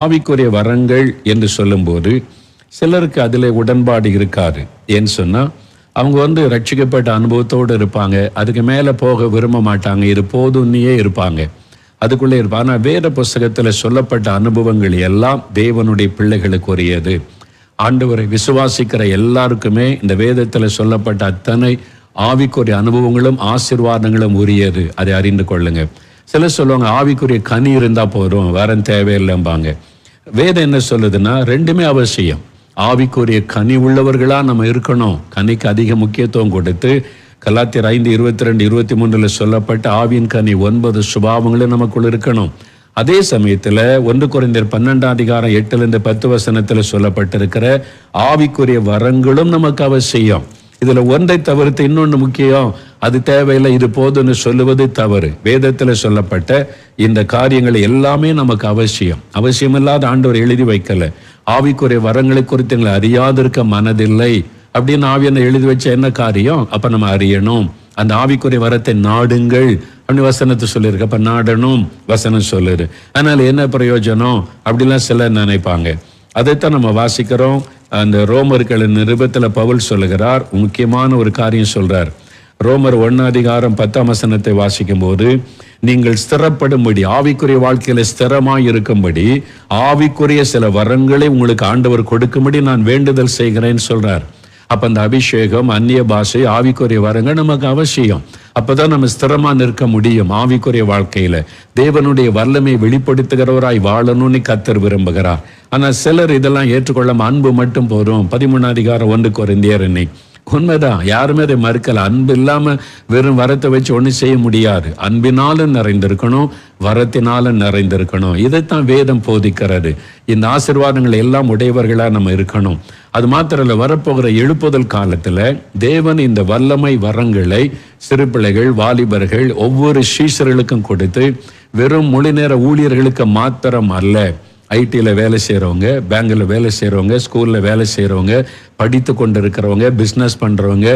ஆவிக்குரிய வரங்கள் என்று சொல்லும்போது சிலருக்கு அதில் உடன்பாடு இருக்காது. ஏன்னு சொன்னால் அவங்க ரட்சிக்கப்பட்ட அனுபவத்தோடு இருப்பாங்க, அதுக்கு மேலே போக விரும்ப மாட்டாங்க, இது போதுன்னையே இருப்பாங்க, அதுக்குள்ளே இருப்பாங்க. ஆனால் வேத புஸ்தகத்தில் சொல்லப்பட்ட அனுபவங்கள் எல்லாம் தேவனுடைய பிள்ளைகளுக்கு உரியது. ஆண்டவரை விசுவாசிக்கிற எல்லாருக்குமே இந்த வேதத்தில் சொல்லப்பட்ட அத்தனை ஆவிக்குரிய அனுபவங்களும் ஆசீர்வாதங்களும் உரியது. அதை அறிந்து கொள்ளுங்க. சிலர் சொல்லுவாங்க ஆவிக்குரிய கனி இருந்தால் போதும், வேற தேவையில்லைம்பாங்க. வேதம் என்ன சொல்லுதுன்னா ரெண்டுமே அவசியம். ஆவிக்குரிய கனி உள்ளவர்களா நம்ம இருக்கணும். கனிக்கு அதிக முக்கியத்துவம் கொடுத்து கலாத்தியர் 5:22-23 சொல்லப்பட்ட ஆவியின் கனி 9 சுபாவங்களும் நமக்குள் இருக்கணும். அதே சமயத்தில் 1 கொரிந்தியர் 12:8-10 சொல்லப்பட்டிருக்கிற ஆவிக்குரிய வரங்களும் நமக்கு அவசியம். இதுல ஒன்றை தவிர்த்து இன்னொன்று முக்கியம், அது தேவையில்லை, இது போதுன்னு சொல்லுவது தவறு. வேதத்துல சொல்லப்பட்ட இந்த காரியங்கள் எல்லாமே நமக்கு அவசியம். அவசியமில்லாத ஆண்டவர் எழுதி வைக்கல. ஆவிக்குரிய வரங்களை குறித்து எங்களை அறியாதிருக்க மனதில்லை அப்படின்னு ஆவியனை எழுதி வச்ச என்ன காரியம்? அப்ப நம்ம அறியணும். அந்த ஆவிக்குரிய வரத்தை நாடுங்கள் அப்படி வசனத்தை சொல்லியிருக்கு. அப்ப நாடணும் வசனம் சொல்லுது. அதனால என்ன பிரயோஜனம் அப்படிலாம் சிலர் நினைப்பாங்க. அதைத்தான் நம்ம வாசிக்கிறோம். அந்த ரோமர்களின் நிருபத்தில் பவுல் சொல்லுகிறார், முக்கியமான ஒரு காரியம் சொல்றார். ரோமர் 1:10 வாசிக்கும் போது, நீங்கள் ஸ்திரப்படும்படி, ஆவிக்குரிய வாழ்க்கையில ஸ்திரமாய் இருக்கும்படி ஆவிக்குரிய சில வரங்களை உங்களுக்கு ஆண்டவர் கொடுக்கும்படி நான் வேண்டுதல் செய்கிறேன்னு சொல்றார். அப்ப அந்த அபிஷேகம், அந்நிய பாஷை, ஆவிக்குரிய வரங்கள் நமக்கு அவசியம். அப்பதான் நம்ம ஸ்திரமா நிற்க முடியும். ஆவிக்குரிய வாழ்க்கையில தேவனுடைய வல்லமை வெளிப்படுத்துகிறவராய் வாழணும்னு கர்த்தர் விரும்புகிறார். ஆனா சிலர் இதெல்லாம் ஏற்றுக்கொள்ளாம அன்பு மட்டும் போதும். 13:1 கொரிந்தியர் உண்மைதான், யாருமே அதை மறுக்கல. அன்பு இல்லாம வெறும் வரத்தை வச்சு ஒன்றும் செய்ய முடியாது. அன்பினாலும் நிறைந்திருக்கணும், வரத்தினாலும் நிறைந்திருக்கணும். இதைத்தான் வேதம் போதிக்கிறது. இந்த ஆசீர்வாதங்கள் எல்லாம் உடையவர்களா நம்ம இருக்கணும். அது மாத்திரம் இல்ல, வரப்போகிற எழுப்புதல் காலத்துல தேவன் இந்த வல்லமை வரங்களை சிறு பிள்ளைகள், வாலிபர்கள், ஒவ்வொரு சீஷர்களுக்கும் கொடுத்து வெறும் முழு நேர ஊழியர்களுக்கு மாத்திரம் அல்ல, ஐடியில் வேலை செய்கிறவங்க, பேங்கில் வேலை செய்கிறவங்க, ஸ்கூலில் வேலை செய்கிறவங்க, படித்து கொண்டு இருக்கிறவங்க, பிஸ்னஸ் பண்ணுறவங்க,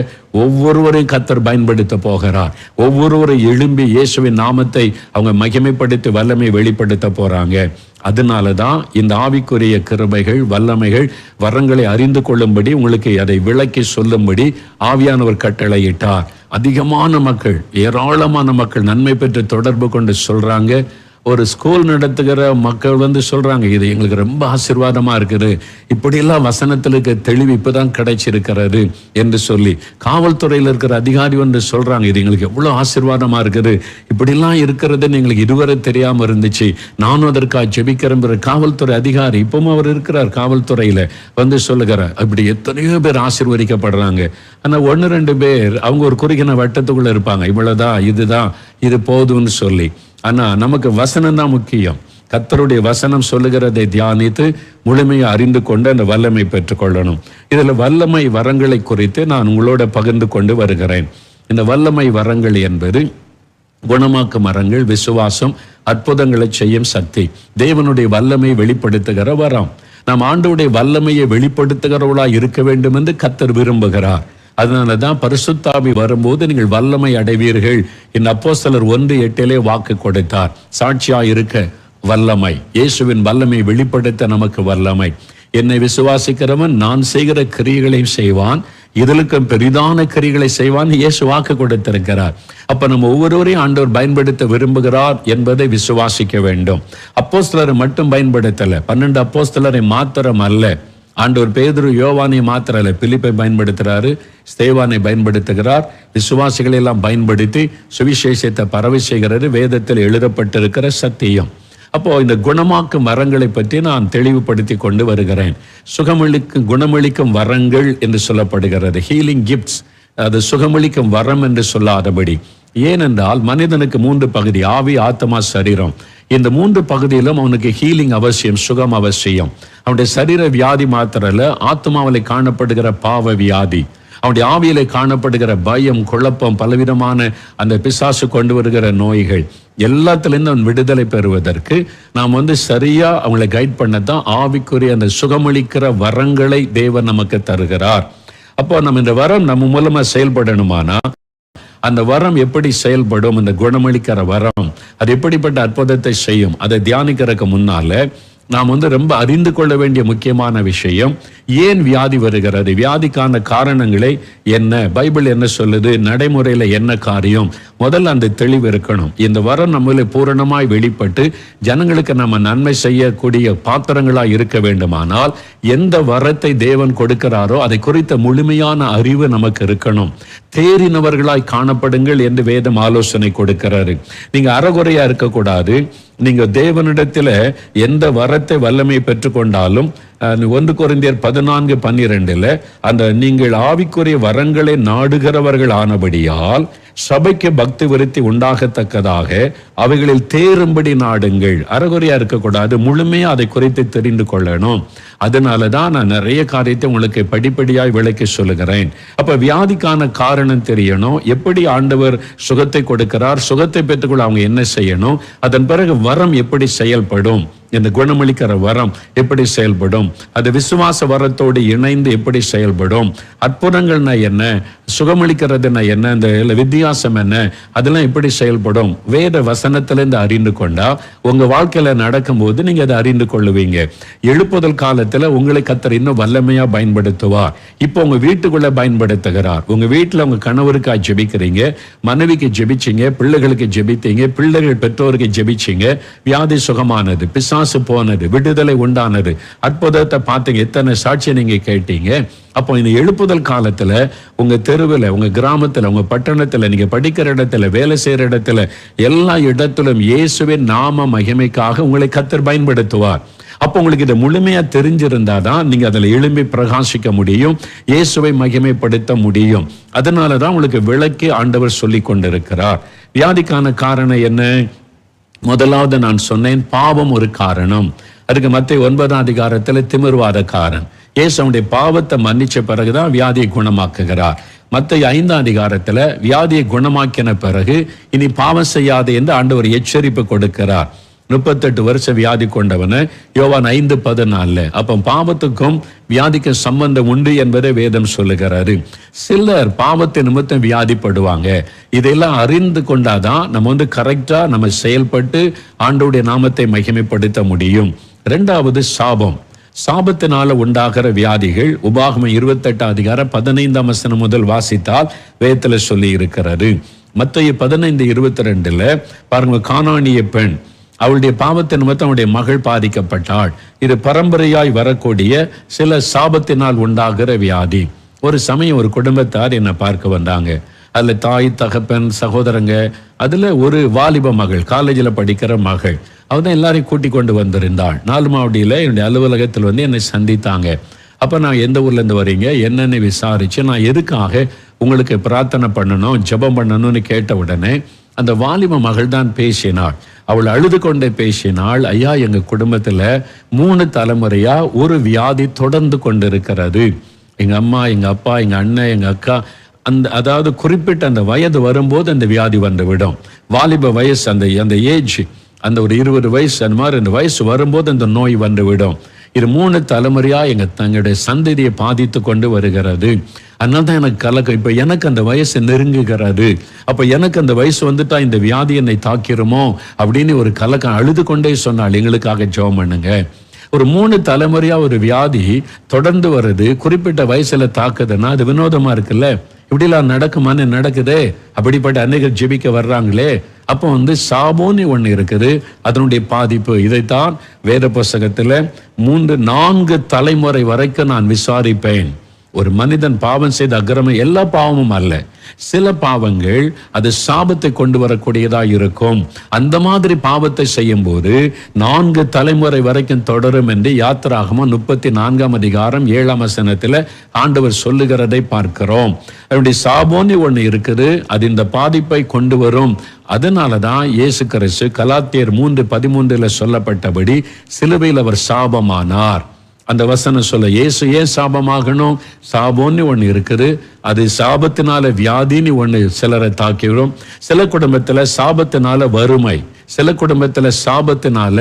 ஒவ்வொருவரையும் கர்த்தர் பயன்படுத்த போகிறார். ஒவ்வொருவரை எழும்பி இயேசுவின் நாமத்தை அவங்க மகிமைப்படுத்தி வல்லமை வெளிப்படுத்த போகிறாங்க. அதனால தான் இந்த ஆவிக்குரிய கிருபைகள், வல்லமைகள், வரங்களை அறிந்து கொள்ளும்படி, உங்களுக்கு அதை விளக்கி சொல்லும்படி ஆவியானவர் கட்டளையிட்டார். அதிகமான மக்கள், ஏராளமான மக்கள் நன்மை பெற்று தொடர்பு கொண்டு சொல்கிறாங்க. ஒரு ஸ்கூல் நடத்துகிற மக்கள் சொல்றாங்க, இது எங்களுக்கு ரொம்ப ஆசீர்வாதமா இருக்குது, இப்படியெல்லாம் வசனத்திற்கு தெளிவு இப்பதான் கிடைச்சிருக்கிறது என்று சொல்லி. காவல்துறையில் இருக்கிற அதிகாரி சொல்றாங்க, இது எங்களுக்கு எவ்வளவு ஆசீர்வாதமா இருக்குது, இப்படிலாம் இருக்கிறதுன்னு எங்களுக்கு இதுவரை தெரியாம இருந்துச்சு, நானும் அதற்காக ஜெபிக்கிறேன். காவல்துறை அதிகாரி இப்பவும் அவர் இருக்கிறார், காவல்துறையில சொல்லுகிறார். இப்படி எத்தனையோ பேர் ஆசீர்வதிக்கப்படுறாங்க. ஆனா 1-2 பேர் அவங்க ஒரு குறுகின வட்டத்துக்குள்ள இருப்பாங்க, இவ்வளவுதான், இதுதான், இது போதும்னு சொல்லி. ஆனா நமக்கு வசனம் தான் முக்கியம். கர்த்தருடைய வசனம் சொல்லுகிறதை தியானித்து முழுமையை அறிந்து கொண்டு அந்த வல்லமை பெற்றுக்கொள்ளணும். இதுல வல்லமை வரங்களை குறித்து நான் உங்களோட பகிர்ந்து கொண்டு வருகிறேன். இந்த வல்லமை வரங்கள் என்பது குணமாக்கும் வரங்கள், விசுவாசம், அற்புதங்களை செய்யும் சக்தி, தேவனுடைய வல்லமை வெளிப்படுத்துகிற வரம். நாம் ஆண்டவருடைய வல்லமையை வெளிப்படுத்துகிறவர்களா இருக்க வேண்டும் என்று கர்த்தர் விரும்புகிறார். அதனாலதான் பரிசுத்த ஆவி வரும்போது நீங்கள் வல்லமை அடைவீர்கள். இந்த அப்போஸ்தலர் 1:8 வாக்கு கொடுத்தார். சாட்சியா இருக்க வல்லமை, இயேசுவின் வல்லமை வெளிப்படுத்த நமக்கு வல்லமை. என்னை விசுவாசிக்கிறவன் நான் செய்கிற கிரியைகளையும் செய்வான், இதற்கும் பெரிதான கிரியைகளை செய்வான் இயேசு வாக்கு கொடுத்திருக்கிறார். அப்ப நம்ம ஒவ்வொருவரையும் ஆண்டவர் பயன்படுத்த விரும்புகிறார் என்பதை விசுவாசிக்க வேண்டும். அப்போஸ்தலரை மட்டும் பயன்படுத்தல, 12 அப்போஸ்தலரை மாத்திரம் அல்ல, ஆண்டவர் பேதுரு, யோவானை மாத்திரல்ல, பிலிப்பை பயன்படுத்துறாரு, ஸ்தேவானை பயன்படுத்துகிறார். விசுவாசிகளை எல்லாம் பயன்படுத்தி சுவிசேஷத்தை பரவி செய்கிறது வேதத்தில் எழுதப்பட்டிருக்கிற சத்தியம். அப்போ இந்த குணமாக்கும் வரங்களை பற்றி நான் தெளிவுபடுத்தி கொண்டு வருகிறேன். குணமளிக்கும் வரங்கள் என்று சொல்லப்படுகிறது, ஹீலிங் கிஃப்ட்ஸ். அது சுகமளிக்கும் வரம் என்று சொல்லாதபடி. ஏனென்றால் மனிதனுக்கு 3 பகுதி, ஆவி, ஆத்மா, சரீரம். இந்த 3 பகுதியிலும் அவனுக்கு ஹீலிங் அவசியம், சுகம் அவசியம். அவனுடைய சரீர வியாதி மாத்திரல்ல, ஆத்மாவிலே காணப்படுகிற பாவ வியாதி, அவனுடைய ஆவியிலே காணப்படுகிற பயம், குழப்பம், பலவிதமான அந்த பிசாசு கொண்டு வருகிற நோய்கள், எல்லாத்திலிருந்து அவன் விடுதலை பெறுவதற்கு நாம் சரியா அவங்களை கைட் பண்ணத்தான் ஆவிக்குரிய அந்த சுகமளிக்கிற வரங்களை தேவன் நமக்கு தருகிறார். அப்போ நம்ம இந்த வரம் நம்ம மூலமா செயல்படணுமானா அந்த வரம் எப்படி செயல்படும், அந்த குணமளிக்கிற வரம் அது எப்படிப்பட்ட அற்புதத்தை செய்யும், அதை தியானிக்கிறதுக்கு முன்னால நாம் ரொம்ப அறிந்து கொள்ள வேண்டிய முக்கியமான விஷயம், ஏன் வியாதி வருகிறது, வியாதிக்கான காரணங்களை என்ன, பைபிள் என்ன சொல்லுது, நடைமுறையில என்ன காரியம், முதல்ல அந்த தெளிவு இருக்கணும். இந்த வரம் நம்மளை பூரணமாய் வெளிப்பட்டு ஜனங்களுக்கு நம்ம நன்மை செய்யக்கூடிய பாத்திரங்களாய் இருக்க வேண்டுமானால் எந்த வரத்தை தேவன் கொடுக்கிறாரோ அதை குறித்த முழுமையான அறிவு நமக்கு இருக்கணும். தேறினவர்களாய் காணப்படுங்கள் என்று வேதம் ஆலோசனை கொடுக்கிறாரு. நீங்க அறகுறையா இருக்கக்கூடாது. நீங்க தேவனிடத்துல எந்த வரத்தை வல்லமை பெற்றுக்கொண்டாலும் 1 கொரிந்தியர் 14:12 அந்த நீங்கள் ஆவிக்குரிய வரங்களை நாடுகிறவர்கள் ஆனபடியால் சபைக்கு பக்தி விருத்தி உண்டாகத்தக்கதாக அவைகளில் தேரும்படி நாடுங்கள். அறகுறையா இருக்கக்கூடாது, முழுமையா அதை குறித்து தெரிந்து கொள்ளணும். அதனாலதான் நான் நிறைய காரியத்தை உங்களுக்கு படிப்படியாய் விளக்கி சொல்லுகிறேன். அப்ப வியாதிக்கான காரணம் தெரியணும், எப்படி ஆண்டவர் சுகத்தை கொடுக்கிறார், சுகத்தை பெற்றுக்கொள்ள அவங்க என்ன செய்யணும், அதன் பிறகு வரம் எப்படி செயல்படும், இந்த குணமளிக்கிற வரம் எப்படி செயல்படும், அது விசுவாச வரத்தோடு இணைந்து எப்படி செயல்படும், அற்புதங்கள்னா என்ன, சுகமளிக்கிறதுனா என்ன, இந்த வித்தியாசம் என்ன, அதெல்லாம் எப்படி செயல்படும், வேத வசனத்திலிருந்து அறிந்து கொண்டா உங்க வாழ்க்கையில நடக்கும்போது நீங்க அதை அறிந்து கொள்ளுவீங்க. எழுப்புதல் காலத்துல உங்களை கர்த்தர் இன்னும் வல்லமையா பயன்படுத்துவார். இப்போ உங்க வீட்டுக்குள்ள பயன்படுத்துகிறார். உங்க வீட்டுல உங்க கணவருக்காக ஜெபிக்கிறீங்க, மனைவிக்கு ஜெபிச்சீங்க, பிள்ளைகளுக்கு ஜெபித்தீங்க, பிள்ளைகள் பெற்றோருக்கு ஜெபிச்சீங்க, வியாதி சுகமானது, பிசாசு போனது, விடுதலை உண்டானது, அற்புதத்தை பார்த்தீங்க, எத்தனை சாட்சியை நீங்க கேட்டீங்க. அப்போ இந்த எழுப்புதல் காலத்துல உங்க தெருவில், உங்க கிராமத்துல, உங்க பட்டணத்துல, நீங்க படிக்கிற இடத்துல, வேலை செய்யற இடத்துல, எல்லா இடத்திலும் இயேசுவின் நாம மகிமைக்காக உங்களை கர்த்தர் பயன்படுத்துவார். அப்போ உங்களுக்கு இதை முழுமையா தெரிஞ்சிருந்தாதான் நீங்க அதுல எழும்பி பிரகாசிக்க முடியும், இயேசுவை மகிமைப்படுத்த முடியும். அதனாலதான் உங்களுக்கு விளக்கி ஆண்டவர் சொல்லி கொண்டிருக்கிறார். வியாதிக்கான காரணம் என்ன? முதலாவது நான் சொன்னேன், பாவம் ஒரு காரணம். அதுக்கு மத்தேயு 9 திமிர்வாதக்காரன் இயேசு அவனுடைய பாவத்தை மன்னிச்ச பிறகுதான் வியாதியை குணமாக்குகிறார். மத்தேயு 5 வியாதியை குணமாக்கின பிறகு இனி பாவம் செய்யாதே என்று ஆண்டவர் எச்சரிப்பு கொடுக்கிறார். 38 வருஷம் வியாதி கொண்டவன யோவான் 5:14. அப்ப பாவத்துக்கும் வியாதிக்கு சம்பந்தம் உண்டு என்பதை வேதம் சொல்லுகிறாரு. சிலர் பாவத்தை நிமித்தம் வியாதிப்படுவாங்க. இதெல்லாம் அறிந்து கொண்டாதான் நம்ம கரெக்டா நம்ம செயல்பட்டு ஆண்டவருடைய நாமத்தை மகிமைப்படுத்த முடியும். 2வது சாபம். சாபத்தினால உண்டாகிற வியாதிகள் உபாகமம் 28 15 வசனம் முதல் வாசித்தால் வேதத்துல சொல்லி இருக்கிறாரு. மத்தேயு 15:22 பாருங்க, கானானிய பெண், அவளுடைய பாவத்தின் நிமித்தம் அவளுடைய மகள் பாதிக்கப்பட்டாள். இது பரம்பரையாய் வரக்கூடிய சில சாபத்தினால் உண்டாகிற வியாதி. ஒரு சமயம் ஒரு குடும்பத்தார் என்னை பார்க்க வந்தாங்க. அதுல தாய், தகப்பன், சகோதரங்க, அதுல ஒரு வாலிப மகள், காலேஜில் படிக்கிற மகள், அவதான் எல்லாரையும் கூட்டி கொண்டு வந்திருந்தாள். 4 மாவடியில் என்னுடைய அலுவலகத்தில் என்னை சந்தித்தாங்க. அப்ப நான் எந்த ஊர்ல இருந்து வரீங்க என்னன்னு விசாரிச்சு, நான் எதுக்காக உங்களுக்கு பிரார்த்தனை பண்ணணும், ஜெபம் பண்ணணும்னு கேட்ட உடனே அந்த வாலிப மகள் தான் பேசினாள். அவள் அழுது கொண்டே பேசினாள், ஐயா, எங்க குடும்பத்துல 3 தலைமுறையா ஒரு வியாதி தொடர்ந்து கொண்டிருக்கிறது. எங்க அம்மா, எங்க அப்பா, எங்க அண்ணன், எங்க அக்கா, அதாவது குறிப்பிட்ட அந்த வயது வரும்போது அந்த வியாதி வந்து விடும். வாலிப வயசு, அந்த ஏஜ், அந்த ஒரு 20 வயசு, அந்த மாதிரி அந்த வயசு வரும்போது அந்த நோய் வந்து விடும். இது 3 தலைமுறையா தங்களுடைய சந்ததியை பாதித்து கொண்டு வருகிறது. அதனால்தான் எனக்கு கலக்கம். இப்ப எனக்கு அந்த வயசு நெருங்குகிறது. அப்ப எனக்கு அந்த வயசு வந்துட்டா இந்த வியாதி என்னை தாக்கிருமோ அப்படின்னு ஒரு கலக்கம். அழுது கொண்டே சொன்னாள், எங்களுக்காக ஜெபம் பண்ணுங்க. ஒரு 3 தலைமுறையா ஒரு வியாதி தொடர்ந்து வருது, குறிப்பிட்ட வயசுல தாக்குதுன்னா அது வினோதமா இருக்குல்ல. இப்படிலாம் நடக்குமான்னு நடக்குதே. அப்படிப்பட்ட அநேகர் ஜெபிக்க வர்றாங்களே. அப்போ சாபோன்னு ஒண்ணு இருக்குது, அதனுடைய பாதிப்பு. இதைத்தான் வேத புஸ்தகத்துல 3-4 தலைமுறை வரைக்கும் நான் விசாரிப்பேன். ஒரு மனிதன் பாவம் செய்த அக்கிரமம், எல்லா பாவமும் அல்ல, சில பாவங்கள் அது சாபத்தை கொண்டு வரக்கூடியதா இருக்கும். அந்த மாதிரி பாவத்தை செய்யும் போது 4 தலைமுறை வரைக்கும் தொடரும் என்று யாத்திராகமம் 34 7 வசனத்துல ஆண்டவர் சொல்லுகிறதை பார்க்கிறோம். அவருடைய சாபோன்னு ஒண்ணு இருக்குது, அது இந்த பாதிப்பை கொண்டு வரும். அதனாலதான் இயேசு கிறிஸ்து கலாத்தியர் 3:13 சொல்லப்பட்டபடி சிலுவையில் அவர் சாபமானார். அந்த வசனம் சொல்ல, இயேசு ஏன் சாபமாகணும்? சாபம்னு ஒண்ணு இருக்குது, அது சாபத்தினால வியாதின்னு ஒண்ணு சிலரை தாக்கிவிடும். சில குடும்பத்துல சாபத்தினால வறுமை, சில குடும்பத்துல சாபத்தினால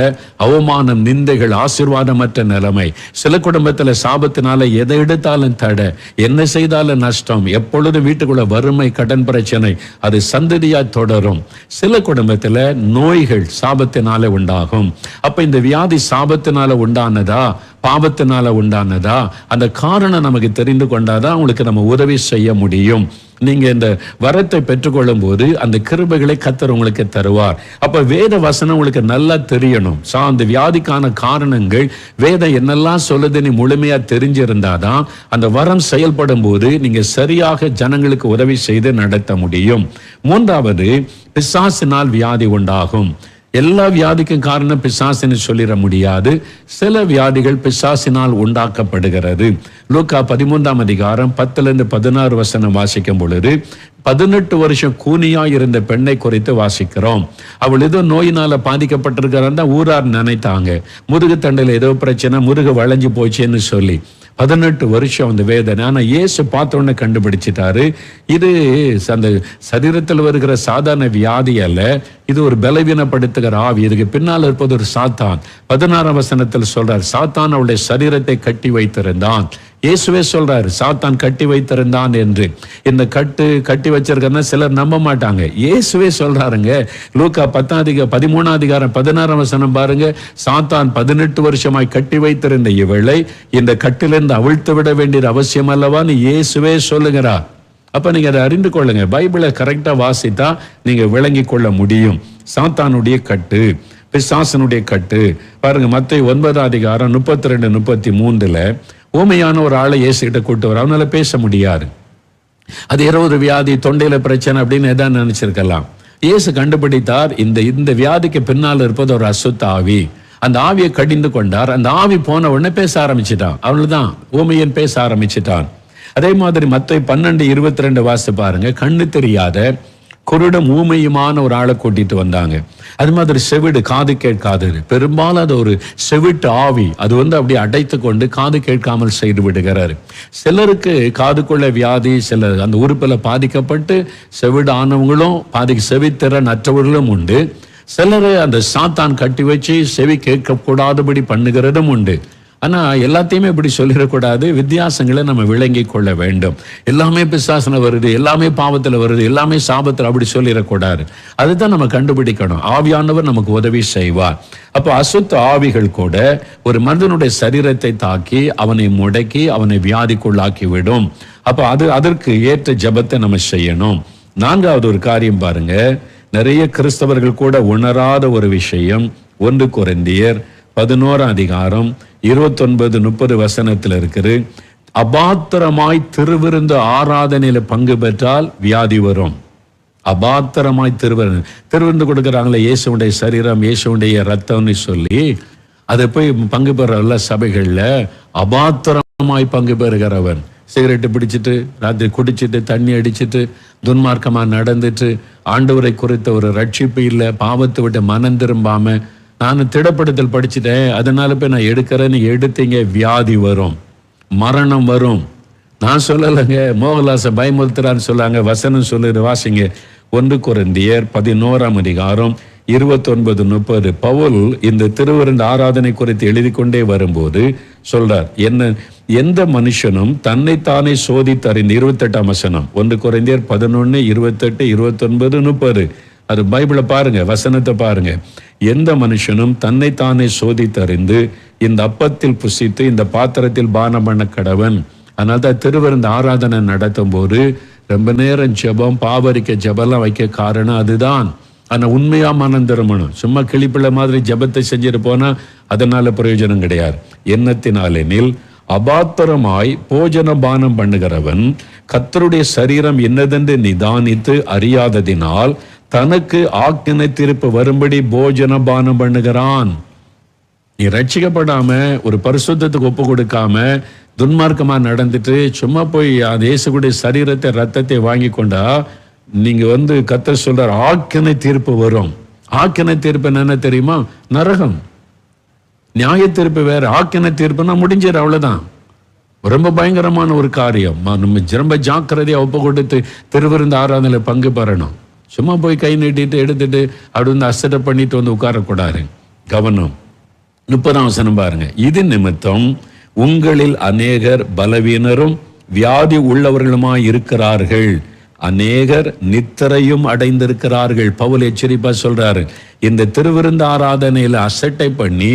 அவமானம், நிந்தைகள், ஆசீர்வாதமற்ற நிலைமை, சில குடும்பத்துல சாபத்தினால எதை எடுத்தாலும் தடை, என்ன செய்தாலும் நஷ்டம், எப்பொழுதும் வீட்டுக்குள்ள வறுமை, கடன் பிரச்சனை, அது சந்ததியா தொடரும். சில குடும்பத்துல நோய்கள் சாபத்தினால உண்டாகும். அப்ப இந்த வியாதி சாபத்தினால உண்டானதா, பாவத்தினால உண்டானதா? அந்த காரணம் நமக்கு தெரிந்து கொண்டாதான் உங்களுக்கு நம்ம உதவி செய்ய முடியும். நீங்க இந்த வரத்தை பெற்றுக்கொள்ளும் போது அந்த கிருபைகளை கர்த்தர் உங்களுக்கு தருவார். அப்ப வேத வசனம் உங்களுக்கு நல்லா தெரியணும். அந்த வியாதிக்கான காரணங்கள் வேதம் என்னெல்லாம் சொல்லுதுன்னு முழுமையா தெரிஞ்சிருந்தாதான் அந்த வரம் செயல்படும் போது நீங்க சரியாக ஜனங்களுக்கு உதவி செய்து நடத்த முடியும். மூன்றாவது, பிசாசினால் வியாதி உண்டாகும். எல்லா வியாதிக்கும் காரணம் பிசாசின்னு சொல்லிட முடியாது. சில வியாதிகள் பிசாசினால் உண்டாக்கப்படுகிறது. லூக்கா 13ஆம் அதிகாரம் 10-16 வசனம் வாசிக்கும் பொழுது 18 வருஷம் கூனியா இருந்த பெண்ணை குறித்து வாசிக்கிறோம். அவள் ஏதோ நோயினால பாதிக்கப்பட்டிருக்கிறான் ஊரார் நினைத்தாங்க. முதுகு தண்டையில ஏதோ பிரச்சனை, முதுகு வளைஞ்சு போச்சுன்னு சொல்லி 18 வருஷம் அந்த வேதனை. ஆனா இயேசு பார்த்த உடனே கண்டுபிடிச்சிட்டாரு, இது அந்த சரீரத்தில் வருகிற சாதாரண வியாதி அல்ல, இது ஒரு பலவீனப்படுத்துகிற ஆவி, இதுக்கு பின்னால் இருப்பது ஒரு சாத்தான். 16ஆம் வசனத்தில் சொல்றார், சாத்தான் அவளுடைய சரீரத்தை கட்டி வைத்திருந்தான். இயேசுவே சொல்றாரு, சாத்தான் கட்டி வைத்திருந்தான் என்று. இந்த கட்டி வச்சிருக்கா சிலர் நம்ப மாட்டாங்க. இயேசுவே சொல்றாருங்க. லூக்கா 13ஆம் அதிகாரம் 16ஆம் வசனம் பாருங்க, சாத்தான் 18 வருஷமாய் கட்டி வைத்திருந்த இவளை இந்த கட்டிலிருந்து அவிழ்த்து விட வேண்டியது அவசியம் அல்லவான்னு இயேசுவே சொல்லுகிறார். அப்ப நீங்க அதை அறிந்து கொள்ளுங்க. பைபிளை கரெக்டா வாசித்தா நீங்க விளங்கி கொள்ள முடியும். சாத்தானுடைய கட்டு, பிசாசனுடைய கட்டு பாருங்க. மத்தேயு 9ஆம் அதிகாரம் 32-33 ஊமையான ஒரு ஆளை இயேசு கிட்ட கூட்டு வர, அவனால பேச முடியாது. அது ஏதோ ஒரு வியாதி, தொண்டையில பிரச்சனை அப்படின்னு எதாவது நினைச்சிருக்கலாம். இயேசு கண்டுபிடித்தார், இந்த வியாதிக்கு பின்னால் இருப்பது ஒரு அசுத்த ஆவி. அந்த ஆவியை கடிந்து கொண்டார். அந்த ஆவி போன உடனே பேச ஆரம்பிச்சிட்டான். அவ்வளவுதான், ஊமையன் பேச ஆரம்பிச்சிட்டான். அதே மாதிரி மத்தேயு 12:22 வாசித்து பாருங்க. கண்ணு தெரியாத குருடும் ஊமையுமான ஒரு ஆளை கூட்டிட்டு வந்தாங்க. அது மாதிரி செவிடு, காது கேட்காதது, பெரும்பாலும் அது ஒரு செவிட்டு ஆவி, அது அப்படியே அடைத்து கொண்டு காது கேட்காமல் செய்து விடுகிறாரு. சிலருக்கு காதுக்குள்ள வியாதி, சிலர் அந்த உறுப்புல பாதிக்கப்பட்டு செவிடு ஆனவங்களும் செவித்திறன் அற்றவர்களும் உண்டு. சிலர் அந்த சாத்தான் கட்டி வச்சு செவி கேட்க கூடாதபடி பண்ணுகிறதும் உண்டு. ஆனா எல்லாத்தையுமே இப்படி சொல்லிடக்கூடாது. வித்தியாசங்களை நம்ம விளங்கி கொள்ள வேண்டும். எல்லாமே பிசாசன வருது, எல்லாமே பாவத்துல வருது, எல்லாமே சாபத்துல அப்படி சொல்லிடக்கூடாது. அதுதான் நம்ம கண்டுபிடிக்கணும். ஆவியானவர் நமக்கு உதவி செய்வார். அப்போ அசுத்த ஆவிகள் கூட ஒரு மனிதனுடைய சரீரத்தை தாக்கி அவனை முடக்கி அவனை வியாதிக்குள்ளாக்கி விடும். அப்போ அதற்கு ஏற்ற ஜெபத்தை நம்ம செய்யணும். நான்காவது ஒரு காரியம் பாருங்க, நிறைய கிறிஸ்தவர்கள் கூட உணராத ஒரு விஷயம். 1 கொரிந்தியர் 11ஆம் அதிகாரம் 29-30 வசனத்தில் இருக்குது. அபாத்திரமாய் திருவிருந்து ஆராதனையில பங்கு பெற்றால் வியாதி வரும். அபாத்திரமாய் திருவிருந்து கொடுக்குறாங்களே, இயேசுடைய சரீரம், இயேசுடைய ரத்தம்னு சொல்லி அதை போய் பங்கு பெறல சபைகள்ல. அபாத்திரமாய் பங்கு பெறுகிறவன் சிகரெட்டு பிடிச்சிட்டு, ராத்திரி குடிச்சிட்டு, தண்ணி அடிச்சிட்டு, துன்மார்க்கமா நடந்துட்டு, ஆண்டவரை குறித்த ஒரு ரட்சிப்பு இல்லை, பாவத்தை விட்டு மனம் திரும்பாம, நான் திடப்படுத்தல் படிச்சுட்டேன் அதனால போய் நான் எடுக்கிறேன்னு எடுத்தீங்க, வியாதி வரும், மரணம் வரும். நான் சொல்லலைங்க, மோகலாச பயமுறுத்துறான்னு சொல்லாங்க. வசனம் சொல்லுது, வாசிங்க. 1 கொரிந்தியர் 11ஆம் அதிகாரம் 29-30. பவுல் இந்த திருவிருந்து ஆராதனை குறித்து எழுதி கொண்டே வரும்போது சொல்றார், எந்த மனுஷனும் தன்னைத்தானே சோதித்தறிந்து 28ஆம் வசனம் 1 கொரிந்தியர் 11, 28, 29, 30. அது பைபிளை பாருங்க, வசனத்தை பாருங்க. எந்த மனுஷனும் தன்னைத்தானே சோதித்தறிந்து இந்த அப்பத்தில் புசித்து இந்த பாத்திரத்தில் பானம் பண்ண கடவன். அதனால்தான் திருவிருந்து ஆராதனை நடத்தும் போது ரொம்ப நேரம் ஜெபம், பாவரிக்க ஜெபம்லாம் வைக்க காரணம் அதுதான். ஆனா உண்மையா மனம் திரும்பணும். சும்மா கிளிப்பிள்ளை மாதிரி ஜெபத்தை செஞ்சுட்டு போனா அதனால பிரயோஜனம் கிடையாது. எண்ணத்தினாலெனில் அபாத்திரமாய் போஜன பானம் பண்ணுகிறவன் கர்த்தருடைய சரீரம் என்னதென்று நிதானித்து அறியாததினால் தனக்கு ஆக்கினை தீர்ப்பு வரும்படி போஜன பானம் பண்ணுகிறான். நீ ரட்சிக்கப்படாம ஒரு பரிசுத்தத்துக்கு ஒப்பு கொடுக்காம துன்மார்க்கமா நடந்துட்டு சும்மா போய் அந்த இயேசுடைய சரீரத்தை ரத்தத்தை வாங்கி கொண்டா நீங்க கர்த்தர் சொல்றார் ஆக்கினை தீர்ப்பு வரும். ஆக்கினை தீர்ப்பு என்ன தெரியுமா? நரகம். நியாய தீர்ப்பு வேற, ஆக்கின தீர்ப்புனா முடிஞ்சிரு, அவ்வளவுதான். ரொம்ப பயங்கரமான ஒரு காரியம். நம்ம ரொம்ப ஜாக்கிரதையா ஒப்பு கொடுத்து திருவிருந்து ஆராதனையில பங்கு பெறணும். சும்மா போய் கை நீட்டிட்டு எடுத்துட்டு அப்படி வந்து அசட்டை பண்ணிட்டு வந்து உட்காரக்கூடாது. கவனம். 30ஆம் வசனம் பாருங்க. இது நிமித்தம் உங்களில் அநேகர் பலவீனரும் வியாதி உள்ளவர்களுமாய் இருக்கிறார்கள், அநேகர் நித்திரையும் அடைந்திருக்கிறார்கள். பவுல் எச்சரிப்பா சொல்றாரு, இந்த திருவிருந்து ஆராதனையில அசட்டை பண்ணி